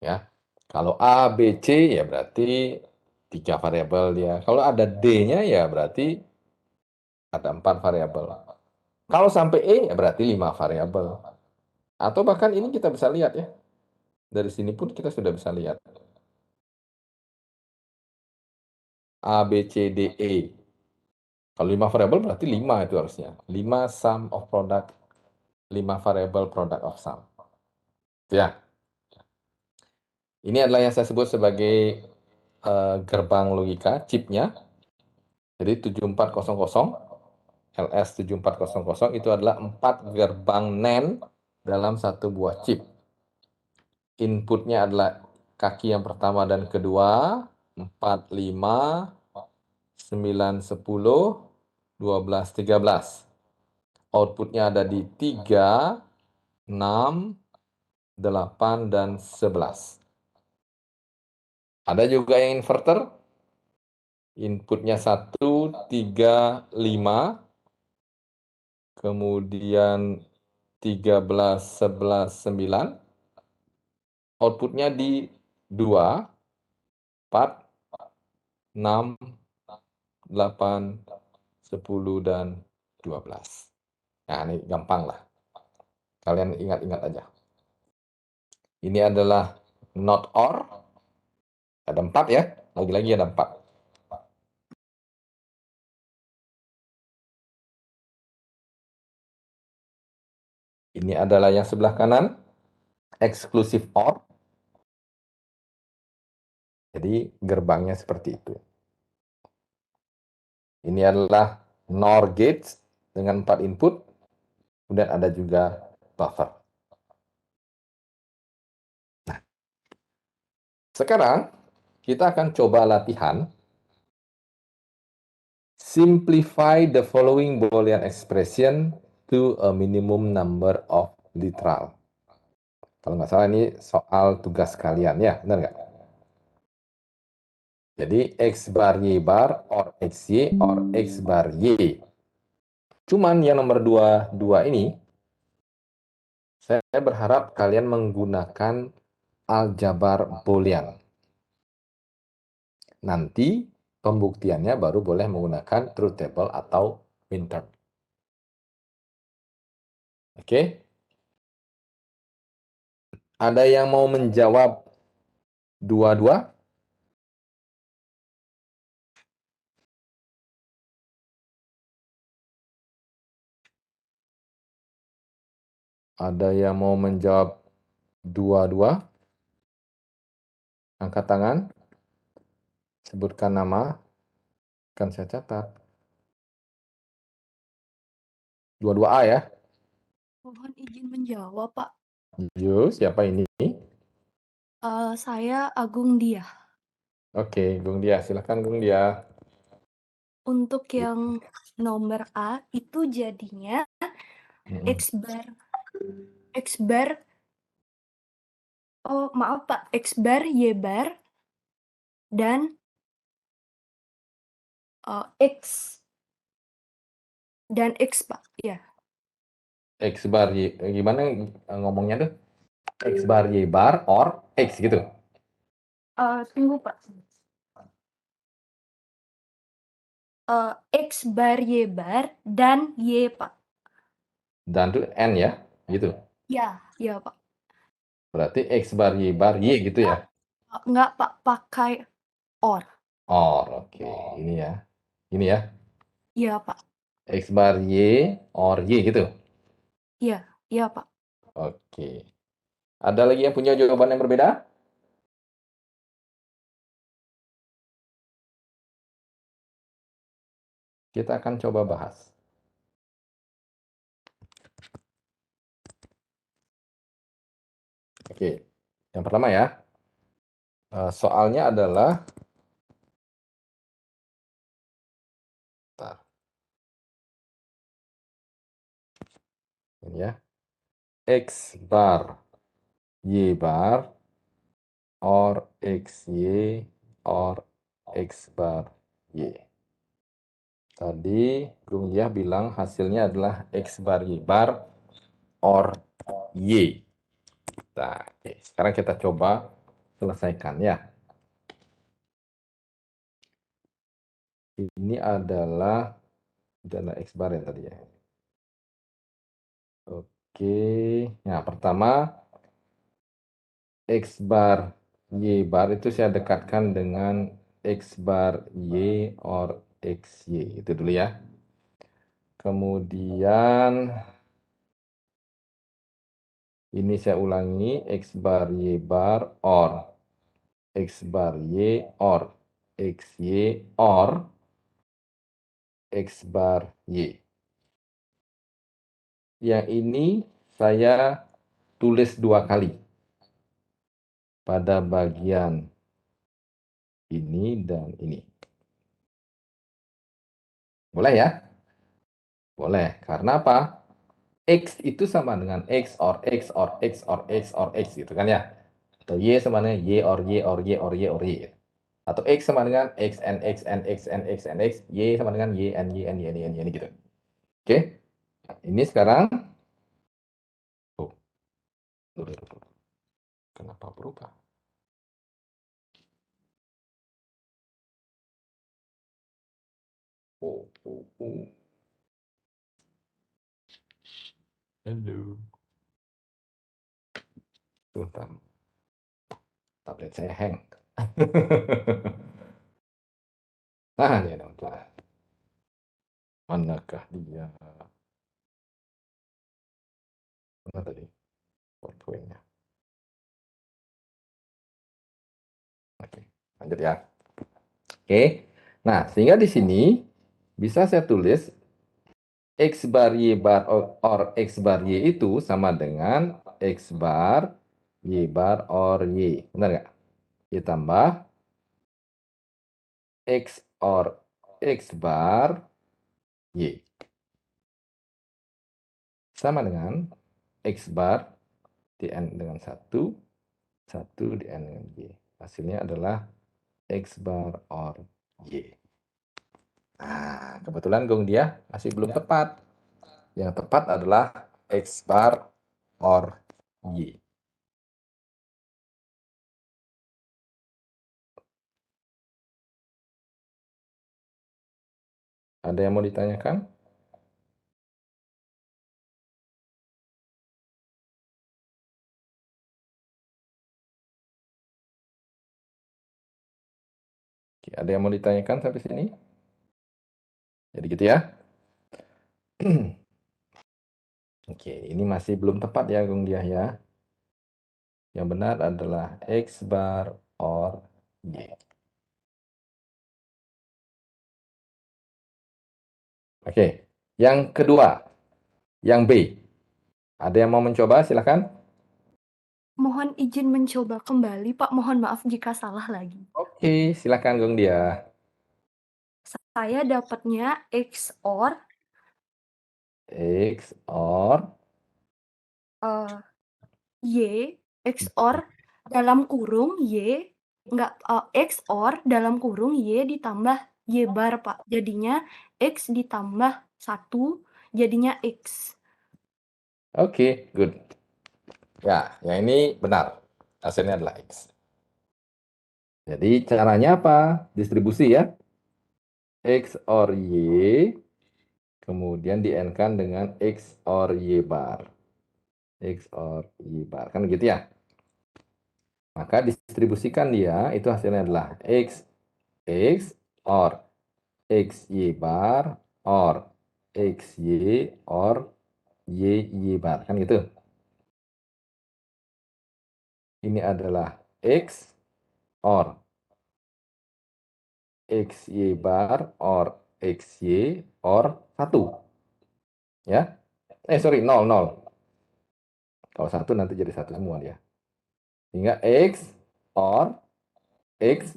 Ya. Kalau A, B, C ya berarti 3 variabel ya. Kalau ada D-nya ya berarti ada 4 variabel. Kalau sampai E ya berarti 5 variabel. Atau bahkan ini kita bisa lihat ya. Dari sini pun kita sudah bisa lihat. A, B, C, D, E. Kalau 5 variabel berarti 5 itu harusnya. 5 sum of product, 5 variabel product of sum. Ya. Ini adalah yang saya sebut sebagai gerbang logika, chipnya. Jadi 7400, LS 7400 itu adalah 4 gerbang NAND dalam satu buah chip. Inputnya adalah kaki yang pertama dan kedua, 4, 5, 9, 10, 12, 13. Outputnya ada di 3, 6, 8, dan 11. Ada juga yang inverter. Inputnya 1, 3, 5. Kemudian 13, 11, 9. Outputnya di 2, 4, 6, 8, 10, dan 12. Nah, ini gampang lah. Kalian ingat-ingat aja. Ini adalah not or. Ada 4 ya. Lagi-lagi ada 4. Ini adalah yang sebelah kanan. Exclusive OR. Jadi gerbangnya seperti itu. Ini adalah NOR gates dengan 4 input. Kemudian ada juga buffer. Nah, sekarang kita akan coba latihan simplify the following Boolean expression to a minimum number of literal. Kalau nggak salah ini soal tugas kalian ya, benar nggak? Jadi X bar Y bar or XY or X bar Y. Cuman yang nomor 2 ini Saya berharap kalian menggunakan aljabar Boolean. Nanti pembuktiannya baru boleh menggunakan truth table atau minterm. Oke? Ada yang mau menjawab dua-dua? Ada yang mau menjawab dua-dua? Angkat tangan. Sebutkan nama. Kan saya catat. Dua-dua A ya. Mohon izin menjawab, Pak. Yuk, siapa ini? Saya Agung Diah. Oke, Gung Dia. Silahkan Gung Dia. Untuk yang nomor A itu jadinya X bar, oh maaf Pak, X bar, Y bar, dan X dan X Pak, ya. X bar Y. Gimana ngomongnya tuh? X bar Y bar or X gitu. Tunggu Pak. X bar, Y bar, dan Y Pak. Dan tuh N ya, gitu. Ya Pak. Berarti X bar Y bar Y gitu ya. Enggak Pak, pakai OR. Or, oke. Ini ya. Ini ya. Iya Pak. X bar Y or Y gitu. Iya Pak. Oke. Ada lagi yang punya jawaban yang berbeda? Kita akan coba bahas. Oke. Yang pertama ya. Soalnya adalah ini ya. X bar Y bar or XY or X bar Y. Tadi Gung Yah bilang hasilnya adalah X bar Y bar or Y. Nah, oke. Sekarang kita coba selesaikan ya. Ini adalah X bar ya tadi ya. Oke. Nah, pertama X bar Y bar itu saya dekatkan dengan X bar Y or XY. Itu dulu ya. Kemudian ini saya ulangi X bar Y bar or X bar Y or XY or X bar Y. Yang ini saya tulis dua kali pada bagian ini dan ini. Boleh ya? Boleh. Karena apa? X itu sama dengan X or X or X or X or X gitu kan ya. Atau Y sama dengan Y or Y or Y or Y or Y. Atau X sama dengan X and X and X and X and X. Y sama dengan Y and Y and Y and Y and Y gitu. Oke. Ini sekarang. Oh. Kenapa berubah? Oh. Halo. Bentar. Tablet saya hang. Nah, ini ada. Manakah dia? Mana tadi? PowerPoint-nya. Oke, lanjut ya. Oke. Nah, sehingga di sini bisa saya tulis X bar Y bar or X bar Y itu sama dengan X bar Y bar or Y. Benar nggak? Ditambah X or X bar Y. Sama dengan X bar di N dengan 1, 1 di N dengan Y. Hasilnya adalah X bar or Y. Nah, kebetulan Gong dia masih belum tepat. Yang tepat adalah X bar or Y. Ada yang mau ditanyakan? Oke, ada yang mau ditanyakan sampai sini? Jadi gitu ya. Oke, ini masih belum tepat ya, Gung Diah ya. Yang benar adalah X bar or Y. Oke, yang kedua, yang B. Ada yang mau mencoba? Silakan. Mohon izin mencoba kembali, Pak. Mohon maaf jika salah lagi. Oke, silakan Gung Diah. Saya dapatnya XOR X or Y, XOR dalam kurung Y, XOR dalam kurung Y ditambah Y bar, Pak. Jadinya X ditambah 1, jadinya X. Oke, good. Ya, yang ini benar. Hasilnya adalah X. Jadi caranya apa? Distribusi ya. X or Y, kemudian di-N-kan dengan X or Y bar. X or Y bar. Kan gitu ya. Maka distribusikan dia, itu hasilnya adalah X or XY bar or XY or YY bar. Kan gitu. Ini adalah X or XY bar or XY or 1. Ya. Sorry, 0, 0. Kalau 1 nanti jadi 1 semua dia. Sehingga X or X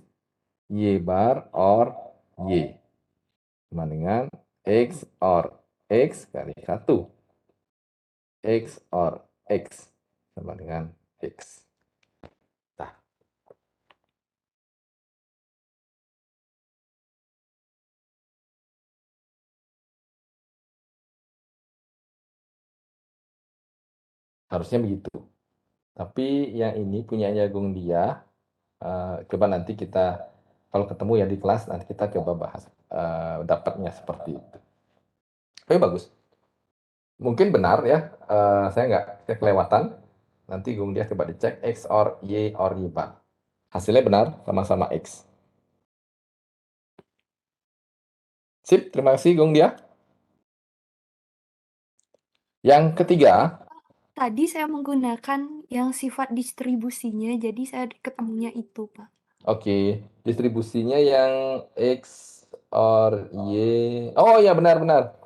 Y bar or Y. Sama dengan X or X kali 1. X or X sama dengan X. Nah, harusnya begitu. Tapi yang ini punyanya Gung Dia. Coba nanti kita, kalau ketemu ya di kelas, nanti kita coba bahas dapatnya seperti itu. Tapi bagus. Mungkin benar ya, saya nggak kelewatan. Nanti Gung Dia coba dicek X or Y or Y bar. Hasilnya benar, sama-sama X. Sip, terima kasih Gung Dia. Yang ketiga, Tadi saya menggunakan yang sifat distribusinya, jadi saya ketemunya itu, Pak. oke, distribusinya yang X or Y. Oh ya, benar-benar.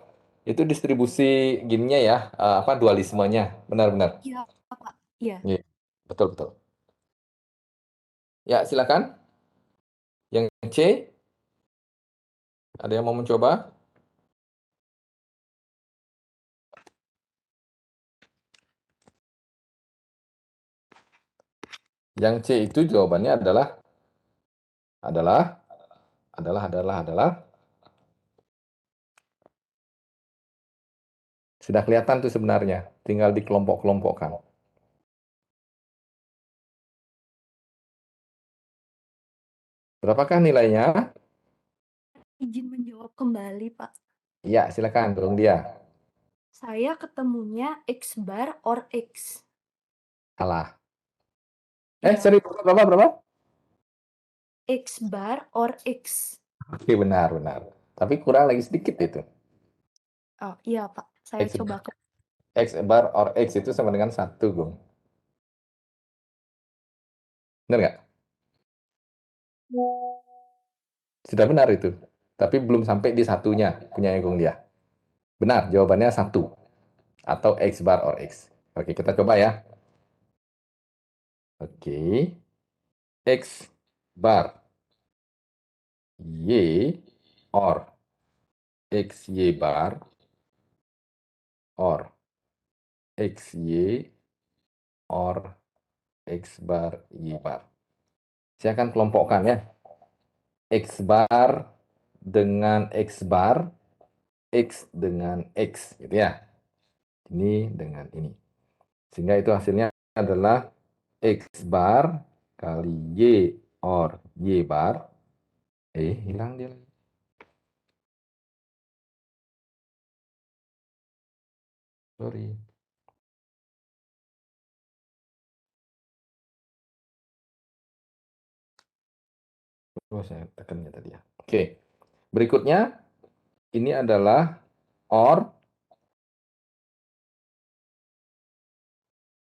Itu distribusi gininya ya, apa dualismenya. Benar-benar. Iya, Pak. Iya. Iya, betul-betul. Ya, silakan. Yang C, ada yang mau mencoba? Yang C itu jawabannya adalah sudah kelihatan tuh sebenarnya, tinggal dikelompok-kelompokkan. Berapakah nilainya? Izin menjawab kembali, Pak. Iya, silakan, Bung Dia. Saya ketemunya X bar or X. Salah. Iya. Sorry, berapa? X bar or X. Oke, benar. Tapi kurang lagi sedikit itu. Oh, iya, Pak. Saya X coba ke X bar or X itu sama dengan 1, Bung. Benar nggak? Sudah benar itu. Tapi belum sampai di satunya, punya Gung Dia. Benar, jawabannya 1. Atau X bar or X. Oke, kita coba ya. Oke. X bar Y or XY bar or XY or X bar Y bar. Saya akan kelompokkan ya. X bar dengan X bar, X dengan X gitu ya. Ini dengan ini. Sehingga itu hasilnya adalah X bar kali Y or Y bar. Hilang dia lagi. Sorry. Oh, saya tekannya tadi ya. Oke. Berikutnya, ini adalah OR.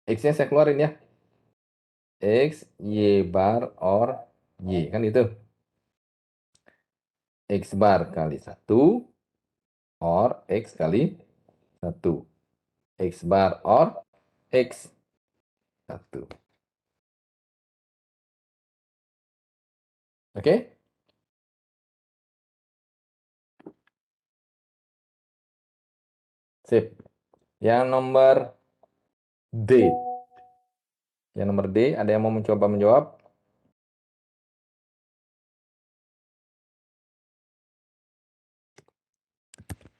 X-nya saya keluarin ya. X, Y bar, OR, Y. Kan itu. X bar kali 1, OR X kali 1. X bar, OR X 1. Oke? Sip. Yang nomor D. Yang nomor D, ada yang mau mencoba menjawab?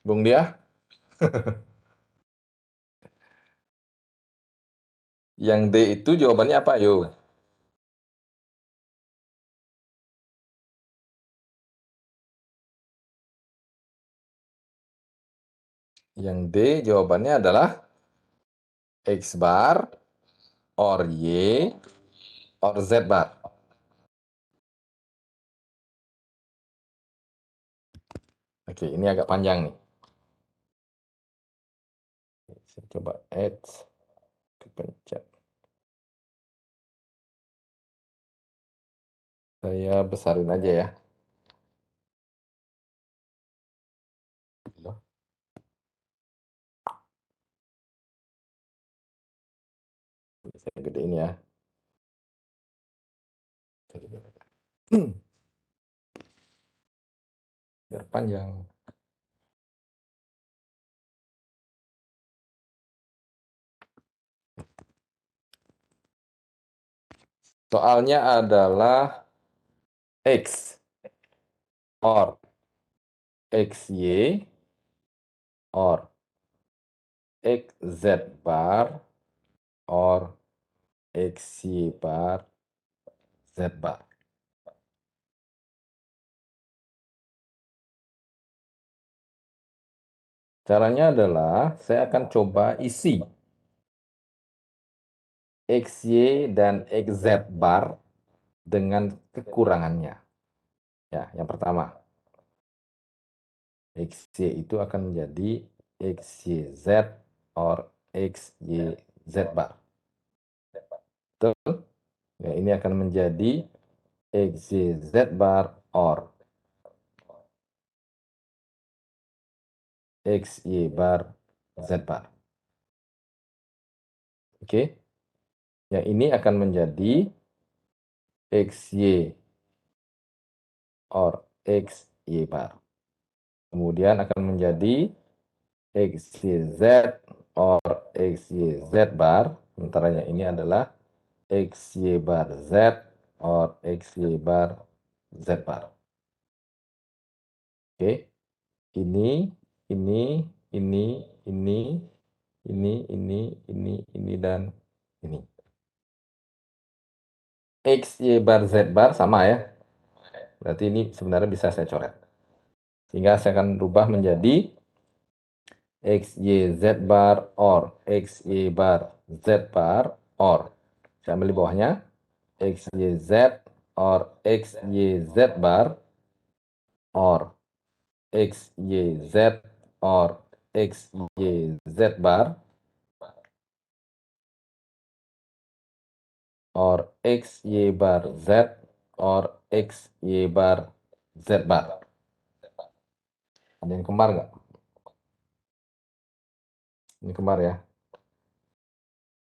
Bung Dia? Yang D itu jawabannya apa, yo? Yang D jawabannya adalah X bar or Y or Z bar. Oke, ini agak panjang nih. Saya coba add, kepencet. Saya besarin aja ya. Saya gedein ya. Biar panjang. Soalnya adalah X or XY or XZ bar or XY bar Z bar. Caranya adalah saya akan coba isi XY dan XZ bar dengan kekurangannya. Ya, yang pertama, XY itu akan menjadi XYZ or XYZ bar. Betul? Ya, ini akan menjadi XYZ bar or XY bar Z bar. Oke. Yang ini akan menjadi XY or XY bar. Kemudian akan menjadi XYZ or XYZ bar. Sementara yang ini adalah XY bar Z or XY bar Z bar. Oke. Ini, ini, dan ini. X, Y bar, Z bar sama ya. Berarti ini sebenarnya bisa saya coret. Sehingga saya akan rubah menjadi X, Y, Z bar or X, Y bar, Z bar or. Saya ambil di bawahnya. X, Y, Z or X, Y, Z bar or X, Y, Z or X, Y, Z bar or X, Y bar, Z or X, Y bar, Z bar. Ada yang kembar nggak? Ini kembar ya.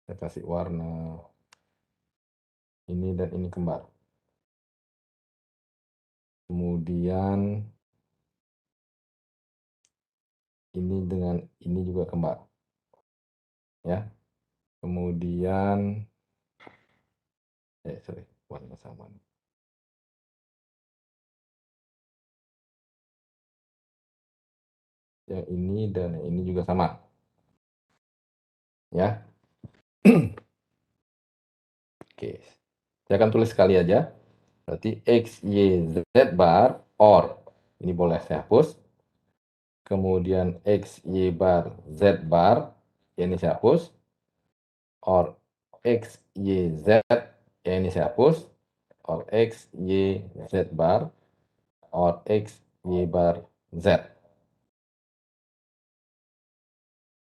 Saya kasih warna ini dan ini kembar. Kemudian ini dengan ini juga kembar. Ya. Kemudian sorry, warna sama. Yang ini dan yang ini juga sama. Ya. Oke, saya akan tulis sekali aja. Berarti X, Y, Z bar or, ini boleh saya hapus. Kemudian X, Y bar, Z bar, ini saya hapus. Or X, Y, Z, ini saya hapus. Or X, Y, Z bar, or X, Y bar, Z.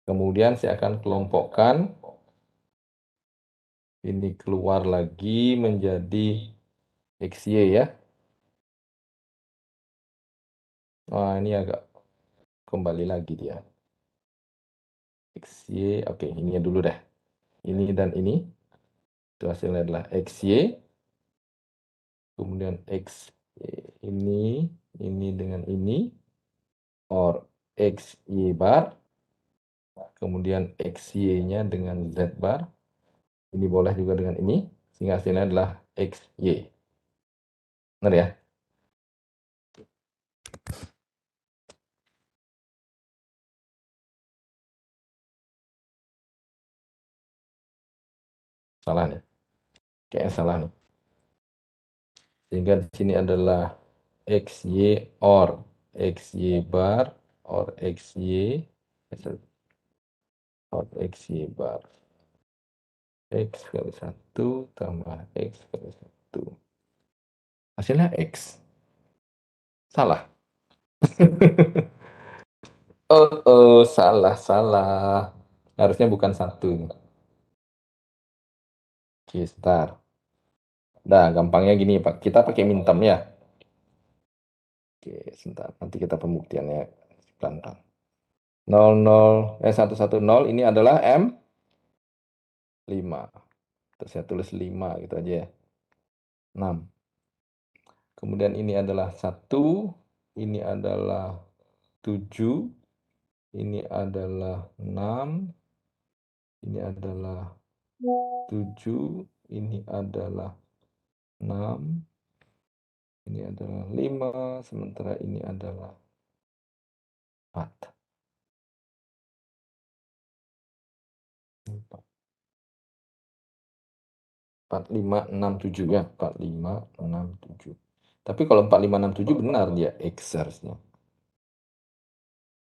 Kemudian saya akan kelompokkan. Ini keluar lagi menjadi XY ya. Wah, ini agak kembali lagi dia. XY, oke, ini dulu deh. Ini dan ini. Itu hasilnya adalah XY. Kemudian X ini dengan ini. Or XY bar. Kemudian XY-nya dengan Z bar. Ini boleh juga dengan ini. Sehingga hasilnya adalah XY. Benar ya? Salah nih. Kayaknya salah nih. Sehingga di sini adalah XY or XY bar or XY or XY bar. X kali 1 tambah X kali 1. Hasilnya X. Salah. Salah. Harusnya bukan 1. Oke, sebentar. Nah, gampangnya gini, Pak. Kita pakai minterm ya. Oke, sebentar. Nanti kita pembuktiannya pelan-pelan. 110 ini adalah M5. Terus saya tulis 5 gitu aja ya. 6. Kemudian ini adalah 1, ini adalah 7, ini adalah 6, ini adalah 7, ini adalah 6, ini adalah 5, sementara ini adalah 4. 4, 5, 6, 7 ya. 4, 5, 6, 7. Tapi kalau 4, 5, 6, 7 benar dia X harusnya.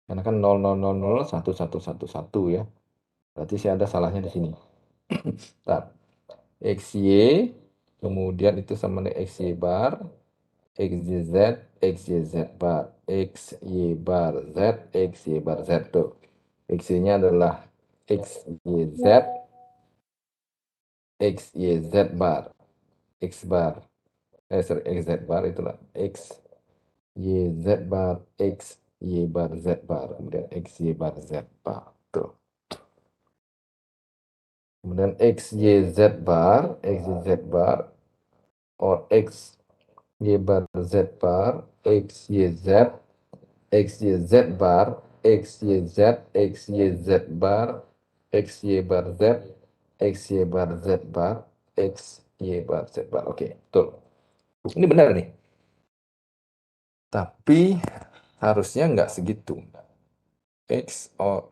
Karena kan 0, 0, 0, 0, 1, 1, 1, 1 ya. Berarti saya ada salahnya di sini. Bentar. XY, kemudian itu sama dengan XY bar, XYZ, XYZ bar, XY bar Z, XY bar Z tuh. XY-nya adalah XYZ, XYZ bar, X bar, XZ bar itulah XYZ bar, XY bar Z bar, kemudian XY bar Z bar tuh. Kemudian XYZ bar, or XY bar Z bar, XYZ, XYZ bar, XYZ, XYZ bar, XY bar Z, XY bar Z bar, XY bar Z bar. Oke, betul. Ini benar nih. Tapi harusnya nggak segitu. X, O,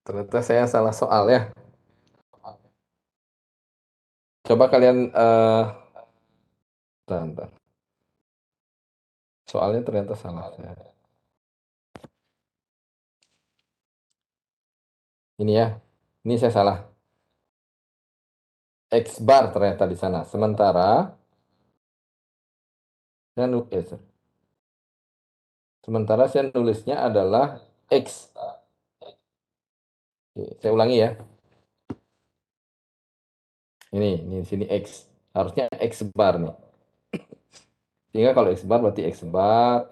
ternyata saya salah soal ya. Coba kalian, bentar. Soalnya ternyata salah. Ini ya, ini saya salah. X bar ternyata di sana. Sementara saya nulisnya adalah X. Oke, saya ulangi ya. Ini di sini X. Harusnya X bar nih. Sehingga kalau X bar berarti X bar,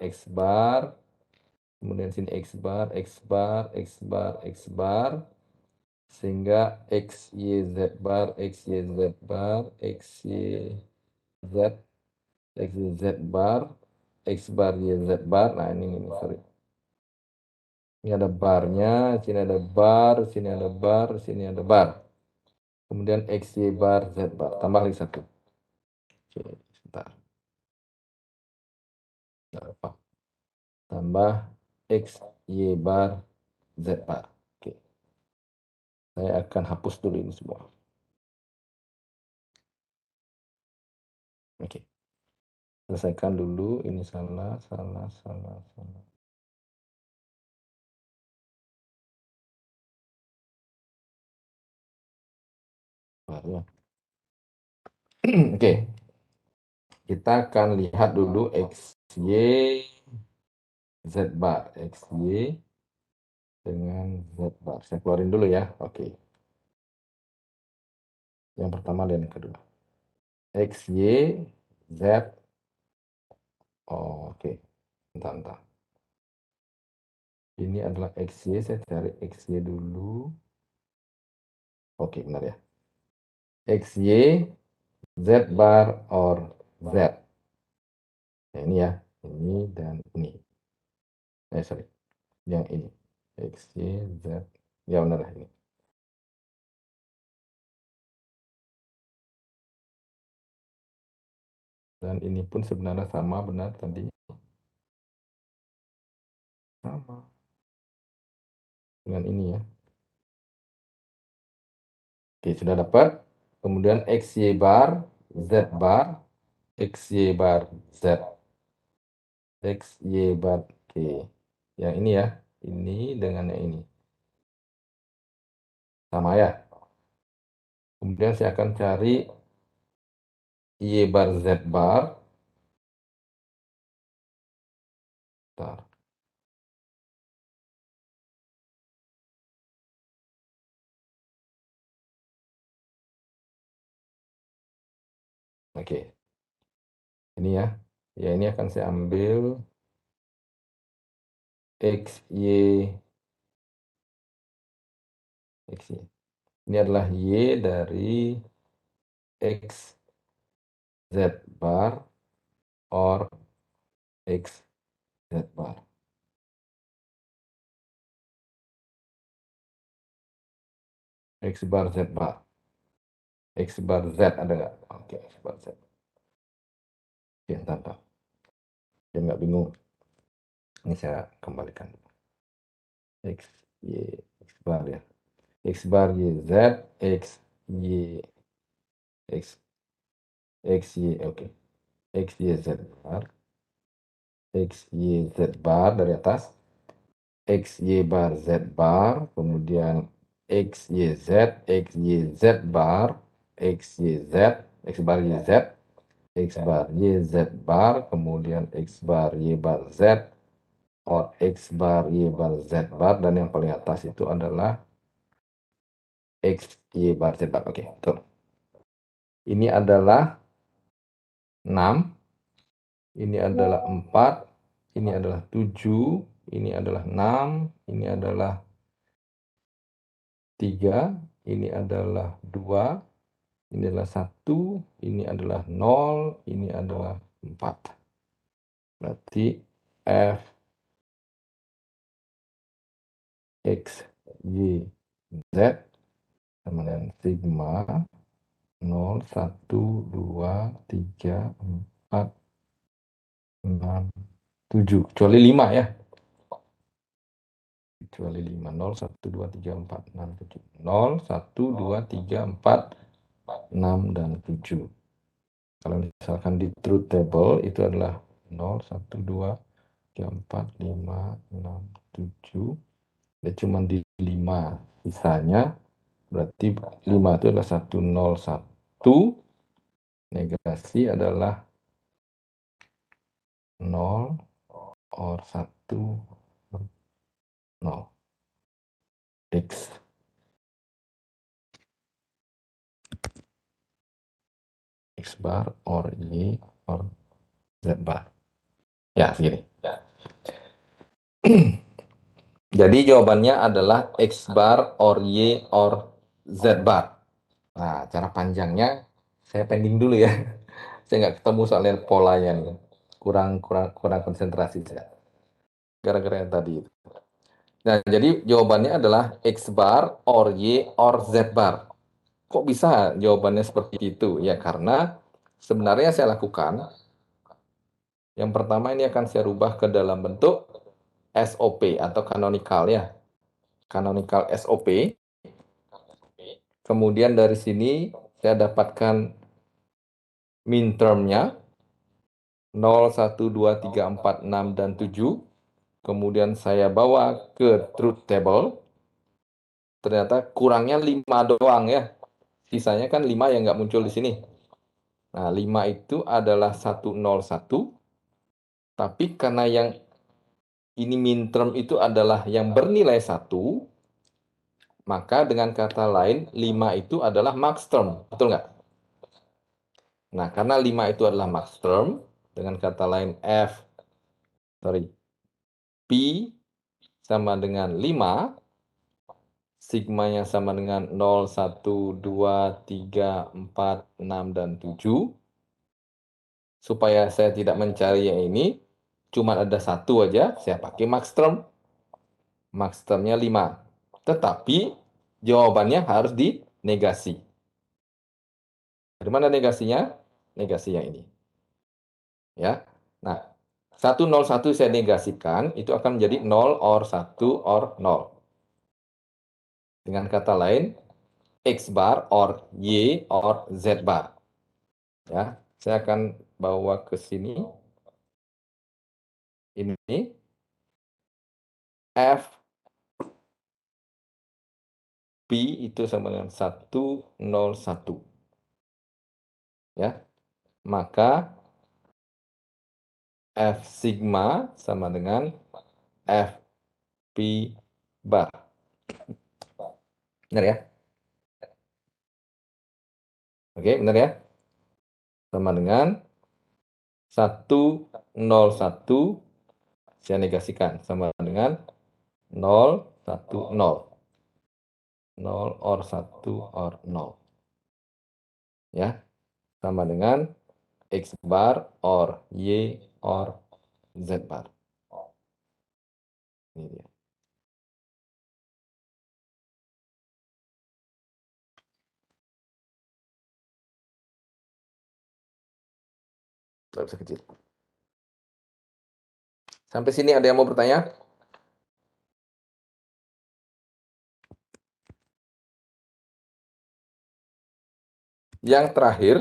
kemudian sini X bar, X bar, X bar, X bar, sehingga X, Y, Z bar, X, Y, Z bar, X, Y, Z, X, Y, Z bar, X bar, Y, Z bar. Nah ini sorry. Ini ada barnya, sini ada bar, sini ada bar, sini ada bar. Kemudian X, Y bar, Z bar. Tambah lagi 1. Oke, sebentar. Nggak apa. Tambah X, Y bar, Z bar. Oke. Saya akan hapus dulu ini semua. Oke. Selesaikan dulu, ini salah. Ya. Oke. Kita akan lihat dulu XY Z bar. XY dengan Z bar. Saya keluarin dulu ya. Oke. Yang pertama dan yang kedua. XY Z. Oh, oke. Bentar. Ini adalah XY. Saya cari XY dulu. Oke, benar ya. XY Z bar or Z. Nah, ini ya. Ini dan ini. Sorry. Yang ini. XY Z. Ya, benar lah ini. Dan ini pun sebenarnya sama, benar tadi. Sama. Dengan ini ya. Oke, sudah dapat. Kemudian XY bar, Z bar, XY bar, Z. XY bar, oke. Yang ini ya. Ini dengan yang ini. Sama ya. Kemudian saya akan cari Y bar, Z bar. Bentar. Oke. Ini ya. Ya, ini akan saya ambil XY. Ini adalah Y dari X Z bar or X Z bar. X bar Z bar. X bar Z ada nggak? Oke, X bar Z. Oke, bentar. Dia nggak bingung. Ini saya kembalikan. X, Y, X bar ya. X bar Y, Z, X, Y, X, X, Y, oke. X, Y, Z bar. X, Y, Z bar dari atas. X, Y bar, Z bar. Kemudian X, Y, Z, X, Y, Z bar. X, Y, Z, X bar, Y, Z. X bar, Y, Z bar. Kemudian X bar, Y bar, Z. Or X bar, Y bar, Z bar. Dan yang paling atas itu adalah X, Y bar, Z bar. Oke, betul. Ini adalah 6. Ini adalah 4. Ini adalah 7. Ini adalah 6. Ini adalah 3. Ini adalah 2. Ini adalah 1. Ini adalah 0. Ini adalah 4. Berarti F X, Y, Z sama dengan sigma 0, 1, 2, 3, 4, 6, 7. Kecuali 5 ya. Kecuali 5. 0, 1, 2, 3, 4, 6, 7. 0, 1, 2, 3, 4, 6, dan 7. Kalau misalkan di truth table itu adalah 0, 1, 2, 3, 4, 5, 6, 7. Ya cuma di 5. Sisanya berarti 5 itu adalah 1, 0, 1. Negasi adalah 0 or 1, 0. X. X bar or Y or Z bar. Ya, segini. Jadi jawabannya adalah X bar or Y or Z bar. Nah, cara panjangnya saya pending dulu ya. Saya nggak ketemu soalnya polanya nih. Kurang konsentrasi saya. Gara-gara yang tadi itu. Nah, jadi jawabannya adalah X bar or Y or Z bar. Kok bisa jawabannya seperti itu? Ya, karena sebenarnya saya lakukan. Yang pertama ini akan saya rubah ke dalam bentuk SOP atau canonical ya. Canonical SOP. Kemudian dari sini saya dapatkan min termnya 0, 1, 2, 3, 4, 6, dan 7. Kemudian saya bawa ke truth table. Ternyata kurangnya 5 doang ya. Sisanya kan 5 yang nggak muncul di sini. Nah, 5 itu adalah 101. Tapi karena yang ini min term itu adalah yang bernilai 1, maka dengan kata lain 5 itu adalah max term. Betul nggak? Nah, karena 5 itu adalah max term, dengan kata lain P sama dengan 5, sigmanya sama dengan 0, 1, 2, 3, 4, 6, dan 7. Supaya saya tidak mencari yang ini, cuma ada satu aja, saya pakai max term. Max termnya 5. Tetapi jawabannya harus dinegasi. Dari mana negasinya? Negasi yang ini. Ya. Nah, 101 saya negasikan, itu akan menjadi 0 or 1 or 0. Dengan kata lain, X bar or Y or Z bar. Ya, saya akan bawa ke sini. Ini F P itu sama dengan 101. Ya. Maka F sigma sama dengan F P bar. Benar ya? Oke, benar ya? Sama dengan 101 saya negasikan sama dengan 0, 1, 0. 0 or 1 or 0. Ya, sama dengan X bar or Y or Z bar. Ini dia. Bisa kecil. Sampai sini ada yang mau bertanya? Yang terakhir,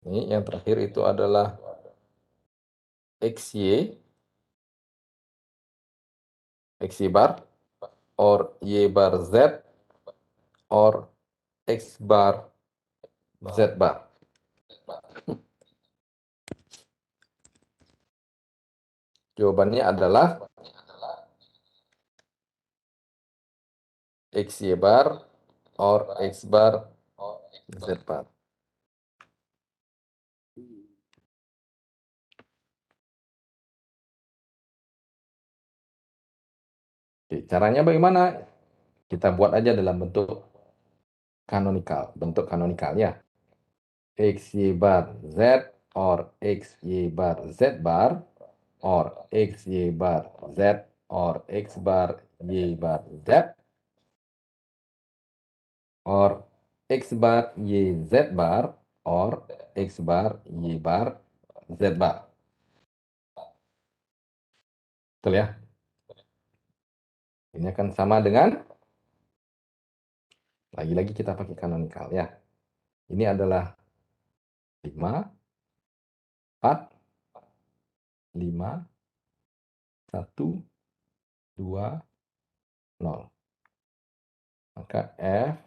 ini yang terakhir itu adalah XY bar or Y bar Z or X bar Z bar. Jawabannya adalah XY bar or X bar Z bar. Oke, caranya bagaimana? Kita buat aja dalam bentuk kanonikal ya. XY bar Z or XY bar Z bar or XY bar Z or X bar Y bar Z or X bar Y Z bar or X bar Y bar Z bar. Betul ya? Ini akan sama dengan, lagi-lagi kita pakai kanonikal ya. Ini adalah 5, 4, 5, 1, 2, 0. Maka F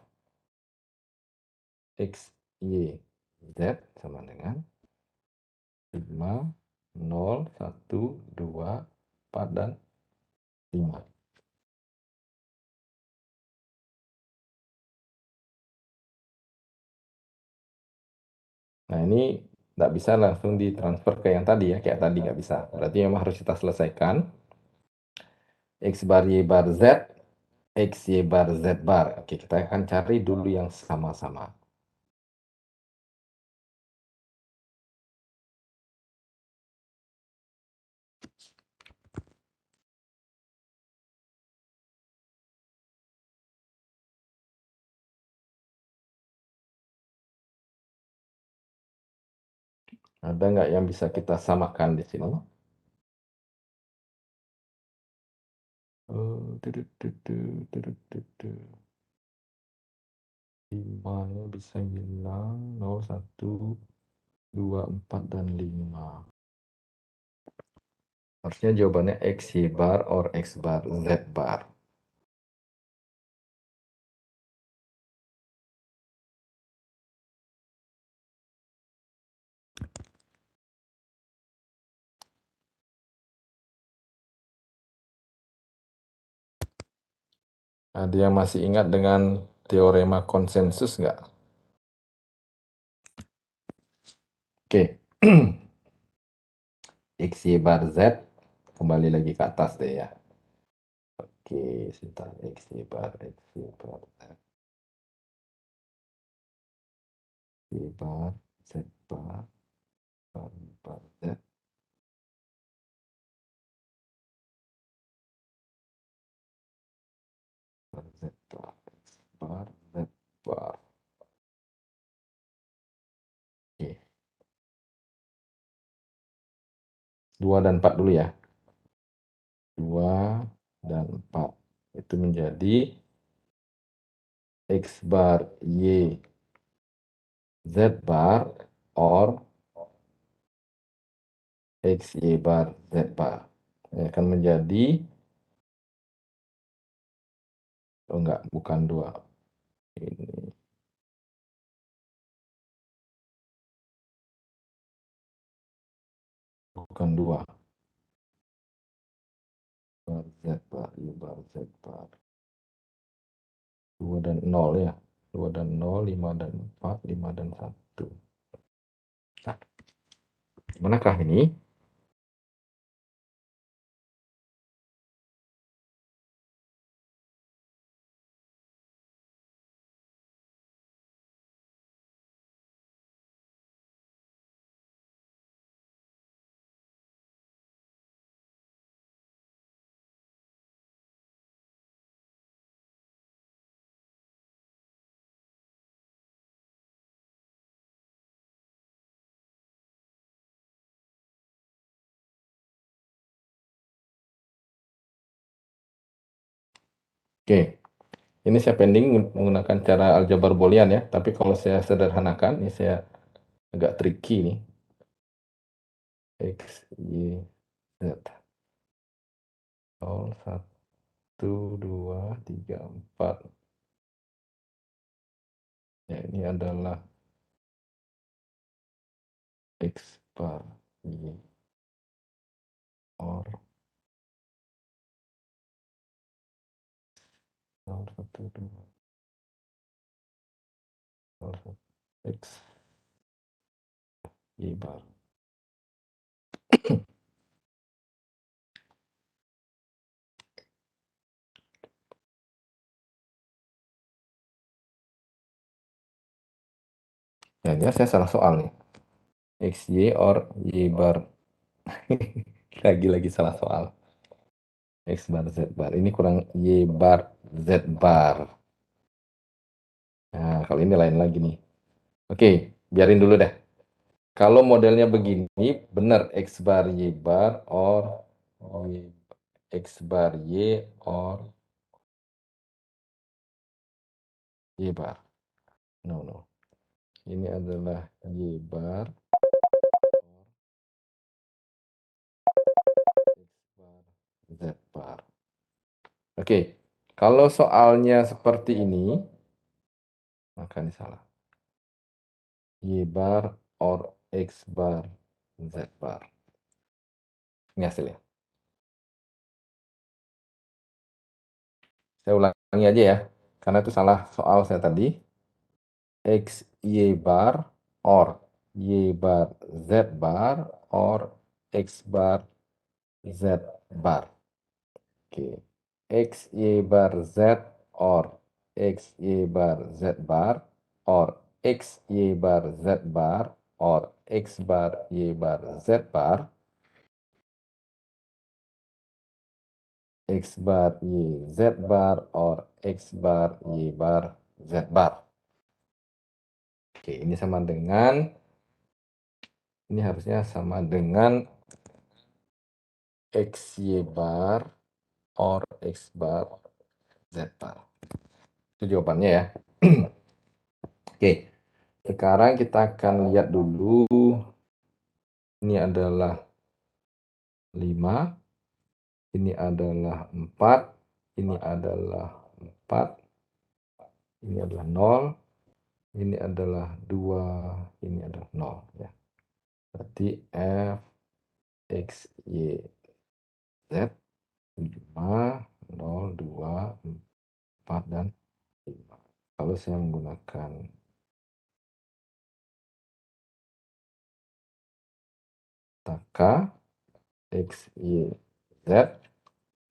X, Y, Z sama dengan 5, 0, 1, 2, 4, dan 5. Nah, ini nggak bisa langsung ditransfer ke yang tadi ya, kayak tadi nggak bisa. Berarti memang harus kita selesaikan. X bar Y bar Z, X Y bar Z bar. Oke, kita akan cari dulu yang sama-sama. Ada nggak yang bisa kita samakan di sini? 5-nya bisa hilang, 0, 1, 2, 4, dan 5. Harusnya jawabannya X, Y bar, or X bar, Z bar. Ada yang masih ingat dengan teorema konsensus nggak? Oke. X, Y bar, Z. Kembali lagi ke atas deh ya. Oke, sebentar. X, Y bar, Z. Y bar, Z bar, bar, bar, Z. Bar, Z bar, X bar, Z bar. Oke. 2 dan 4 dulu ya. 2 dan 4. Itu menjadi X bar, Y, Z bar, or X, Y bar, Z bar. Ini akan menjadi, oh enggak, bukan 2. Ini bukan 2. Bar, Z bar, Y bar, Z bar. 2 dan 0 ya. 2 dan 0, 5 dan 4, 5 dan 1. Nah, manakah ini? Oke, ini saya pending menggunakan cara aljabar boolean ya, tapi kalau saya sederhanakan, ini saya agak tricky nih. X, Y, Z. 0, 1, 2, 3, 4. Ya, ini adalah X bar, Y, or 0, 1, 2, 0, 1, X, Y bar. Ya, ini saya salah soal nih. X, Y, or Y bar. Lagi-lagi salah soal. X bar, Z bar. Ini kurang Y bar, Z bar. Nah, kalau ini lain lagi nih. Oke, biarin dulu deh. Kalau modelnya begini, benar X bar, Y bar, or Y, X bar, Y, or Y bar. No, no. Ini adalah Y bar, X bar, Z bar. Oke, kalau soalnya seperti ini, maka ini salah. Y bar or X bar, Z bar. Ini hasilnya. Saya ulangi aja ya, karena itu salah soal saya tadi. X, Y bar, or Y bar, Z bar, or X bar, Z bar. Oke. X, Y bar, Z, or X, Y bar, Z bar, or X, Y bar, Z bar, or X bar, Y bar, Z bar, X bar, Y, Z bar, or X bar, Y bar, Z bar. Oke, ini sama dengan, ini harusnya sama dengan X, Y bar, or X bar Z bar. Itu jawabannya ya. Oke, sekarang kita akan lihat dulu. Ini adalah 5, ini adalah 4, ini adalah 4, ini adalah 0, ini adalah 2, ini adalah 0 ya. Berarti F, X, Y, Z 5, 0, 2, 4, dan 5. Kalau saya menggunakan taka X, Y, Z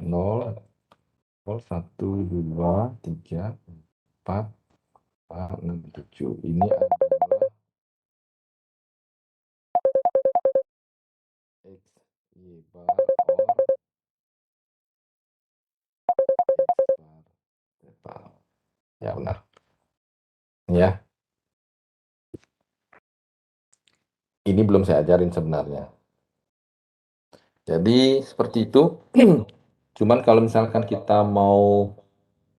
0, 0, 1, 2, 3, 4, 5, 6, 7. Ini adalah X, Y bar or X bar, Z bar. Ya benar. Ya. Ini belum saya ajarin sebenarnya. Jadi seperti itu. Cuman kalau misalkan kita mau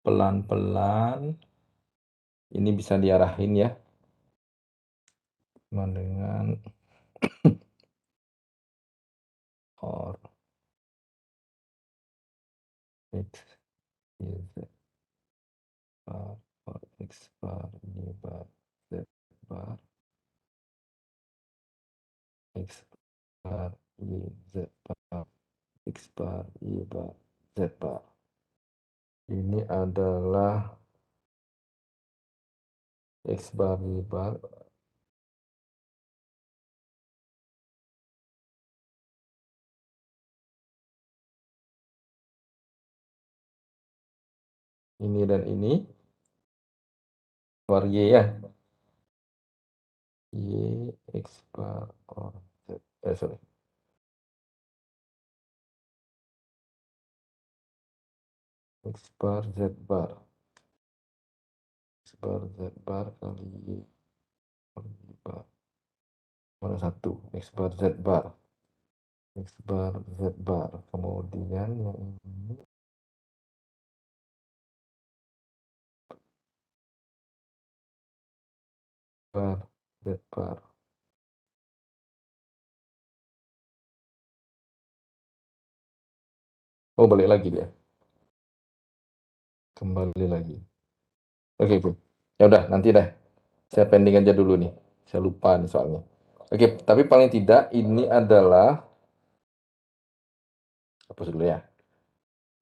pelan-pelan, ini bisa diarahin ya. Dengan or X, Y, Z bar, or X bar, Y bar, Z bar, X bar, Y, Z bar, X bar, Y bar, Z bar. Ini adalah X bar, Y bar, ini dan ini, bar Y ya. Y, X bar, or Z. Sorry. X bar, Z bar. X bar, Z bar kali Y bar. Mana satu? X bar, Z bar. X bar, Z bar. Kemudian yang ini bar, Z bar. Oh, balik lagi dia. Kembali lagi. Oke, oke. Ya udah, nanti deh. Saya pending aja dulu nih. Saya lupa nih soalnya. Oke, tapi paling tidak ini adalah apa dulu ya?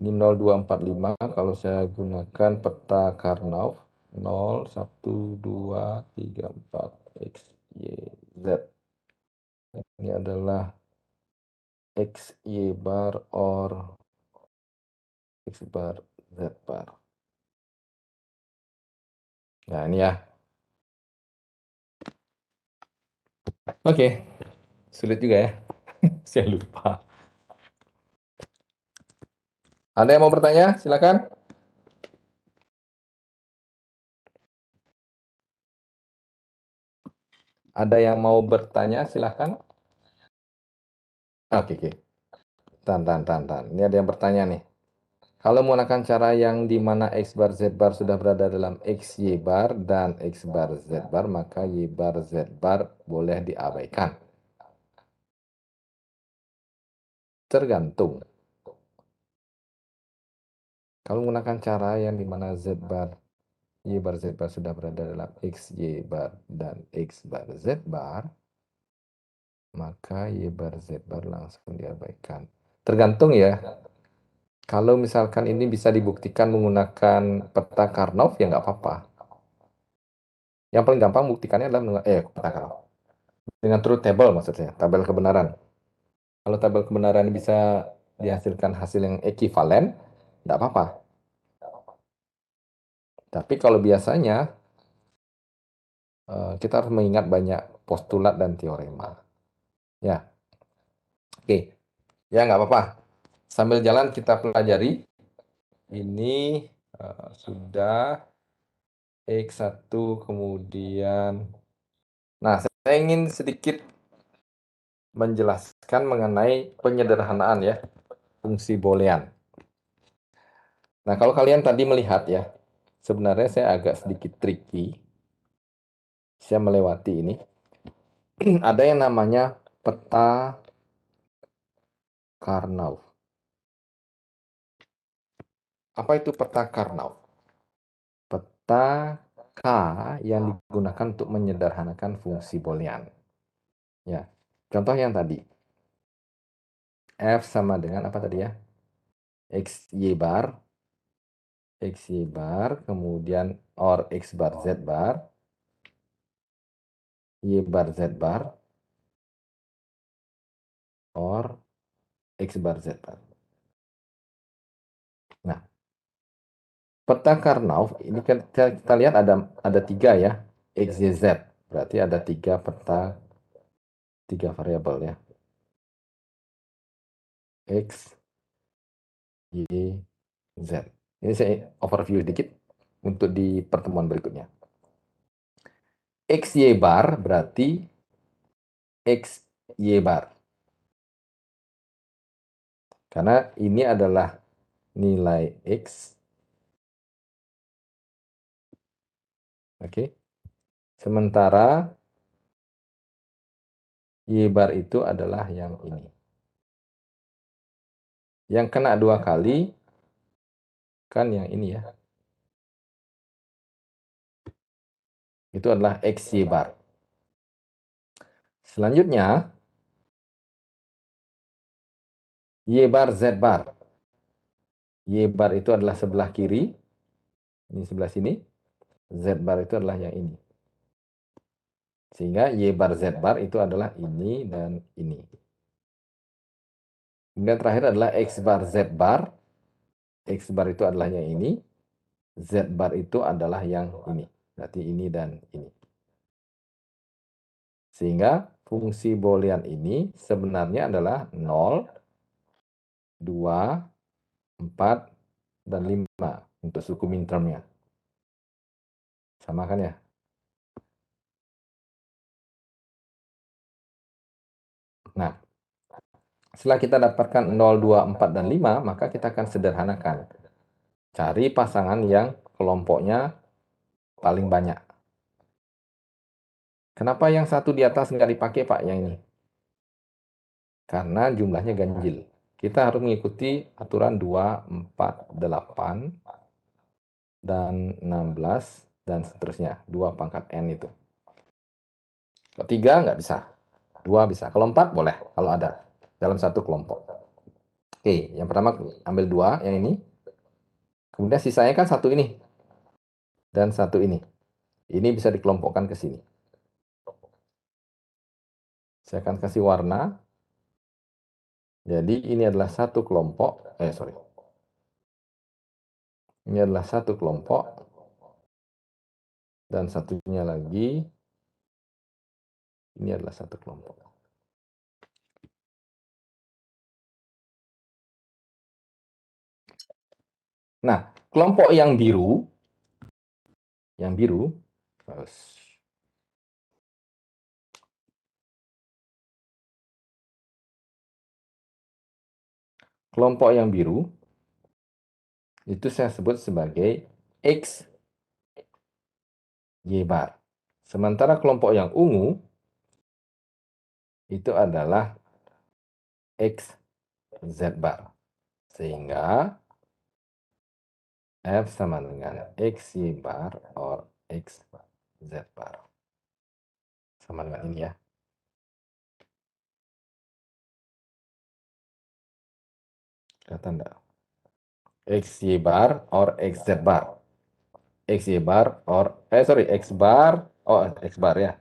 Ini 0245 kalau saya gunakan peta Karnaugh 0, 1, 2, 3, 4 X, Y, Z. Ini adalah X, Y bar or X bar, Z bar. Nah, ini ya. Oke. Sulit juga ya. Saya lupa. Ada yang mau bertanya? Silakan. Ada yang mau bertanya? Silakan. Oke, oke. Tan. Ini ada yang bertanya nih. Kalau menggunakan cara yang di mana X bar Z bar sudah berada dalam X Y bar dan X bar Z bar, maka Y bar Z bar boleh diabaikan. Tergantung. Kalau menggunakan cara yang di mana Z bar, Y bar Z bar sudah berada dalam X Y bar dan X bar Z bar, maka Y bar Z bar langsung diabaikan. Tergantung ya. Kalau misalkan ini bisa dibuktikan menggunakan peta Karnaugh, ya nggak apa-apa. Yang paling gampang buktikannya adalah peta Karnaugh. Dengan truth table maksudnya, tabel kebenaran. Kalau tabel kebenaran bisa dihasilkan hasil yang ekivalen, nggak apa-apa. Tapi kalau biasanya, kita harus mengingat banyak postulat dan teorema. Ya, oke. Ya, nggak apa-apa. Sambil jalan kita pelajari. Ini sudah X1, kemudian. Nah, saya ingin sedikit menjelaskan mengenai penyederhanaan ya, fungsi boolean. Nah, kalau kalian tadi melihat ya, sebenarnya saya agak sedikit tricky. Saya melewati ini. Ada yang namanya peta Karnaugh. Apa itu peta Karnaugh? Peta K yang digunakan untuk menyederhanakan fungsi Boolean. Ya, contoh yang tadi. F sama dengan apa tadi ya? X, Y bar. X, Y bar, kemudian OR X bar, Z bar. Y bar, Z bar. OR X bar, Z bar. Nah, peta Karnaugh ini kan kita lihat ada 3 ya, X, Y, Z. Berarti ada 3 peta, 3 variabel ya. X, Y, Z. Ini saya overview sedikit untuk di pertemuan berikutnya. X, Y bar berarti X, Y bar. Karena ini adalah nilai X. Oke. Sementara Y bar itu adalah yang ini. Yang kena 2 kali kan yang ini ya. Itu adalah X, Y bar. Selanjutnya, Y bar, Z bar. Y bar itu adalah sebelah kiri. Ini sebelah sini. Z bar itu adalah yang ini. Sehingga Y bar, Z bar itu adalah ini dan ini. Kemudian terakhir adalah X bar, Z bar. X bar itu adalah yang ini. Z bar itu adalah yang ini. Berarti ini dan ini. Sehingga fungsi Boolean ini sebenarnya adalah 0, 2, 4, dan 5 untuk suku mintermnya. Sama kan ya? Nah, setelah kita dapatkan 0, 2, 4, dan 5, maka kita akan sederhanakan. Cari pasangan yang kelompoknya paling banyak. Kenapa yang satu di atas nggak dipakai, Pak, yang ini? Karena jumlahnya ganjil. Kita harus mengikuti aturan 2, 4, 8, dan 16, dan seterusnya. 2 pangkat N itu. Kalau 3 nggak bisa. 2 bisa. Kalau 4 boleh, kalau ada. Dalam satu kelompok. Oke, yang pertama ambil 2, yang ini. Kemudian sisanya kan satu ini. Dan satu ini. Ini bisa dikelompokkan ke sini. Saya akan kasih warna. Jadi ini adalah satu kelompok. Ini adalah satu kelompok. Dan satunya lagi. Ini adalah satu kelompok. Nah, kelompok yang biru. Kelompok yang biru itu saya sebut sebagai X, Y bar. Sementara kelompok yang ungu itu adalah X, Z bar. Sehingga F sama dengan X, Y bar or X, Z bar. Sama dengan ini ya. Kelihatan enggak? X, Y bar or X, Z bar. X, Y bar or, X bar, X bar ya.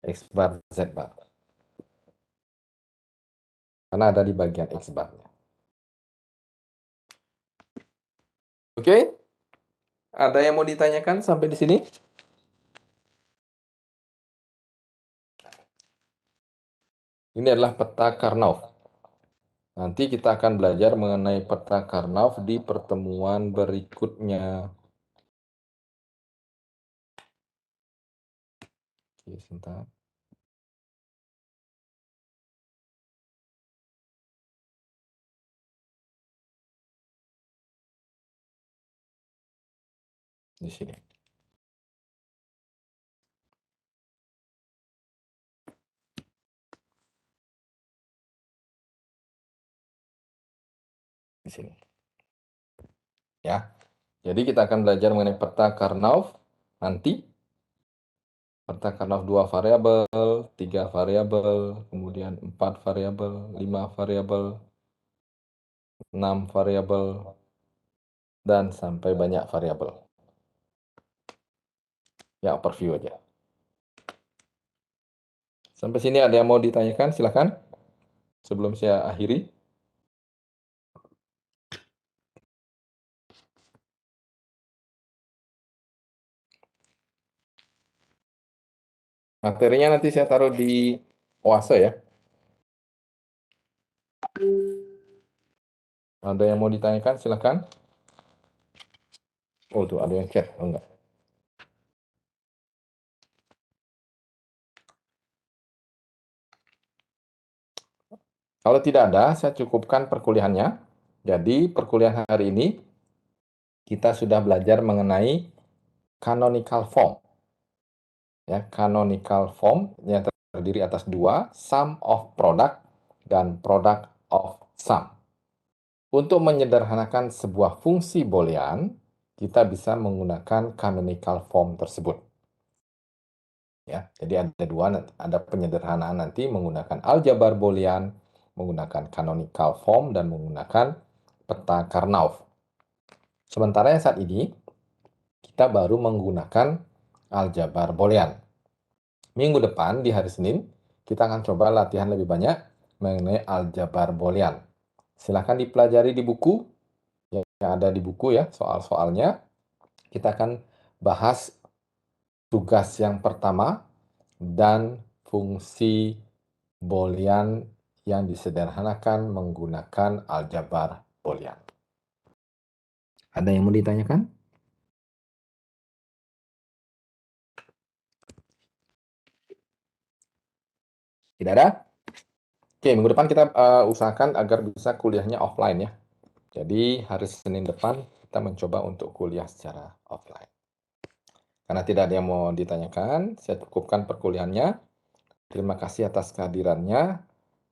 X bar, Z bar. Karena ada di bagian X bar. Oke? Ada yang mau ditanyakan sampai di sini? Ini adalah peta Karnaugh. Nanti kita akan belajar mengenai peta Karnaugh di pertemuan berikutnya. Oke, sebentar. di sini. Di sini. Ya. Jadi kita akan belajar mengenai peta Karnaugh nanti. Peta Karnaugh 2 variabel, 3 variabel, kemudian 4 variabel, 5 variabel, 6 variabel, dan sampai banyak variabel. Ya, overview aja. Sampai sini ada yang mau ditanyakan? Silakan. Sebelum saya akhiri. Materinya nanti saya taruh di Oase ya. Ada yang mau ditanyakan? Silakan. Oh, tuh ada yang chat. Oh, enggak. Kalau tidak ada, saya cukupkan perkuliahannya. Jadi, perkuliahan hari ini kita sudah belajar mengenai canonical form. Ya, canonical form yang terdiri atas dua, sum of product dan product of sum. Untuk menyederhanakan sebuah fungsi boolean, kita bisa menggunakan canonical form tersebut. Ya, jadi ada dua, ada penyederhanaan nanti menggunakan aljabar boolean, menggunakan canonical form, dan menggunakan peta Karnaugh. Sementara yang saat ini, kita baru menggunakan aljabar boolean. Minggu depan, di hari Senin, kita akan coba latihan lebih banyak mengenai aljabar boolean. Silahkan dipelajari di buku, yang ada di buku ya, soal-soalnya. Kita akan bahas tugas yang pertama dan fungsi boolean yang disederhanakan menggunakan aljabar boolean. Ada yang mau ditanyakan? Tidak ada? Oke, minggu depan kita usahakan agar bisa kuliahnya offline ya. Jadi hari Senin depan kita mencoba untuk kuliah secara offline. Karena tidak ada yang mau ditanyakan, saya cukupkan perkuliahannya. Terima kasih atas kehadirannya.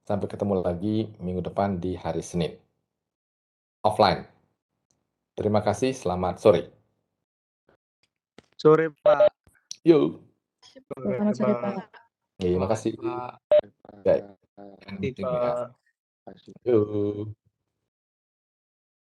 Sampai ketemu lagi minggu depan di hari Senin. Offline. Terima kasih, selamat sore. Sore, Pak. Yuk. Selamat sore, Pak. Terima kasih. Pak. Baik. Terima kasih, Ya. Pak. Yuk.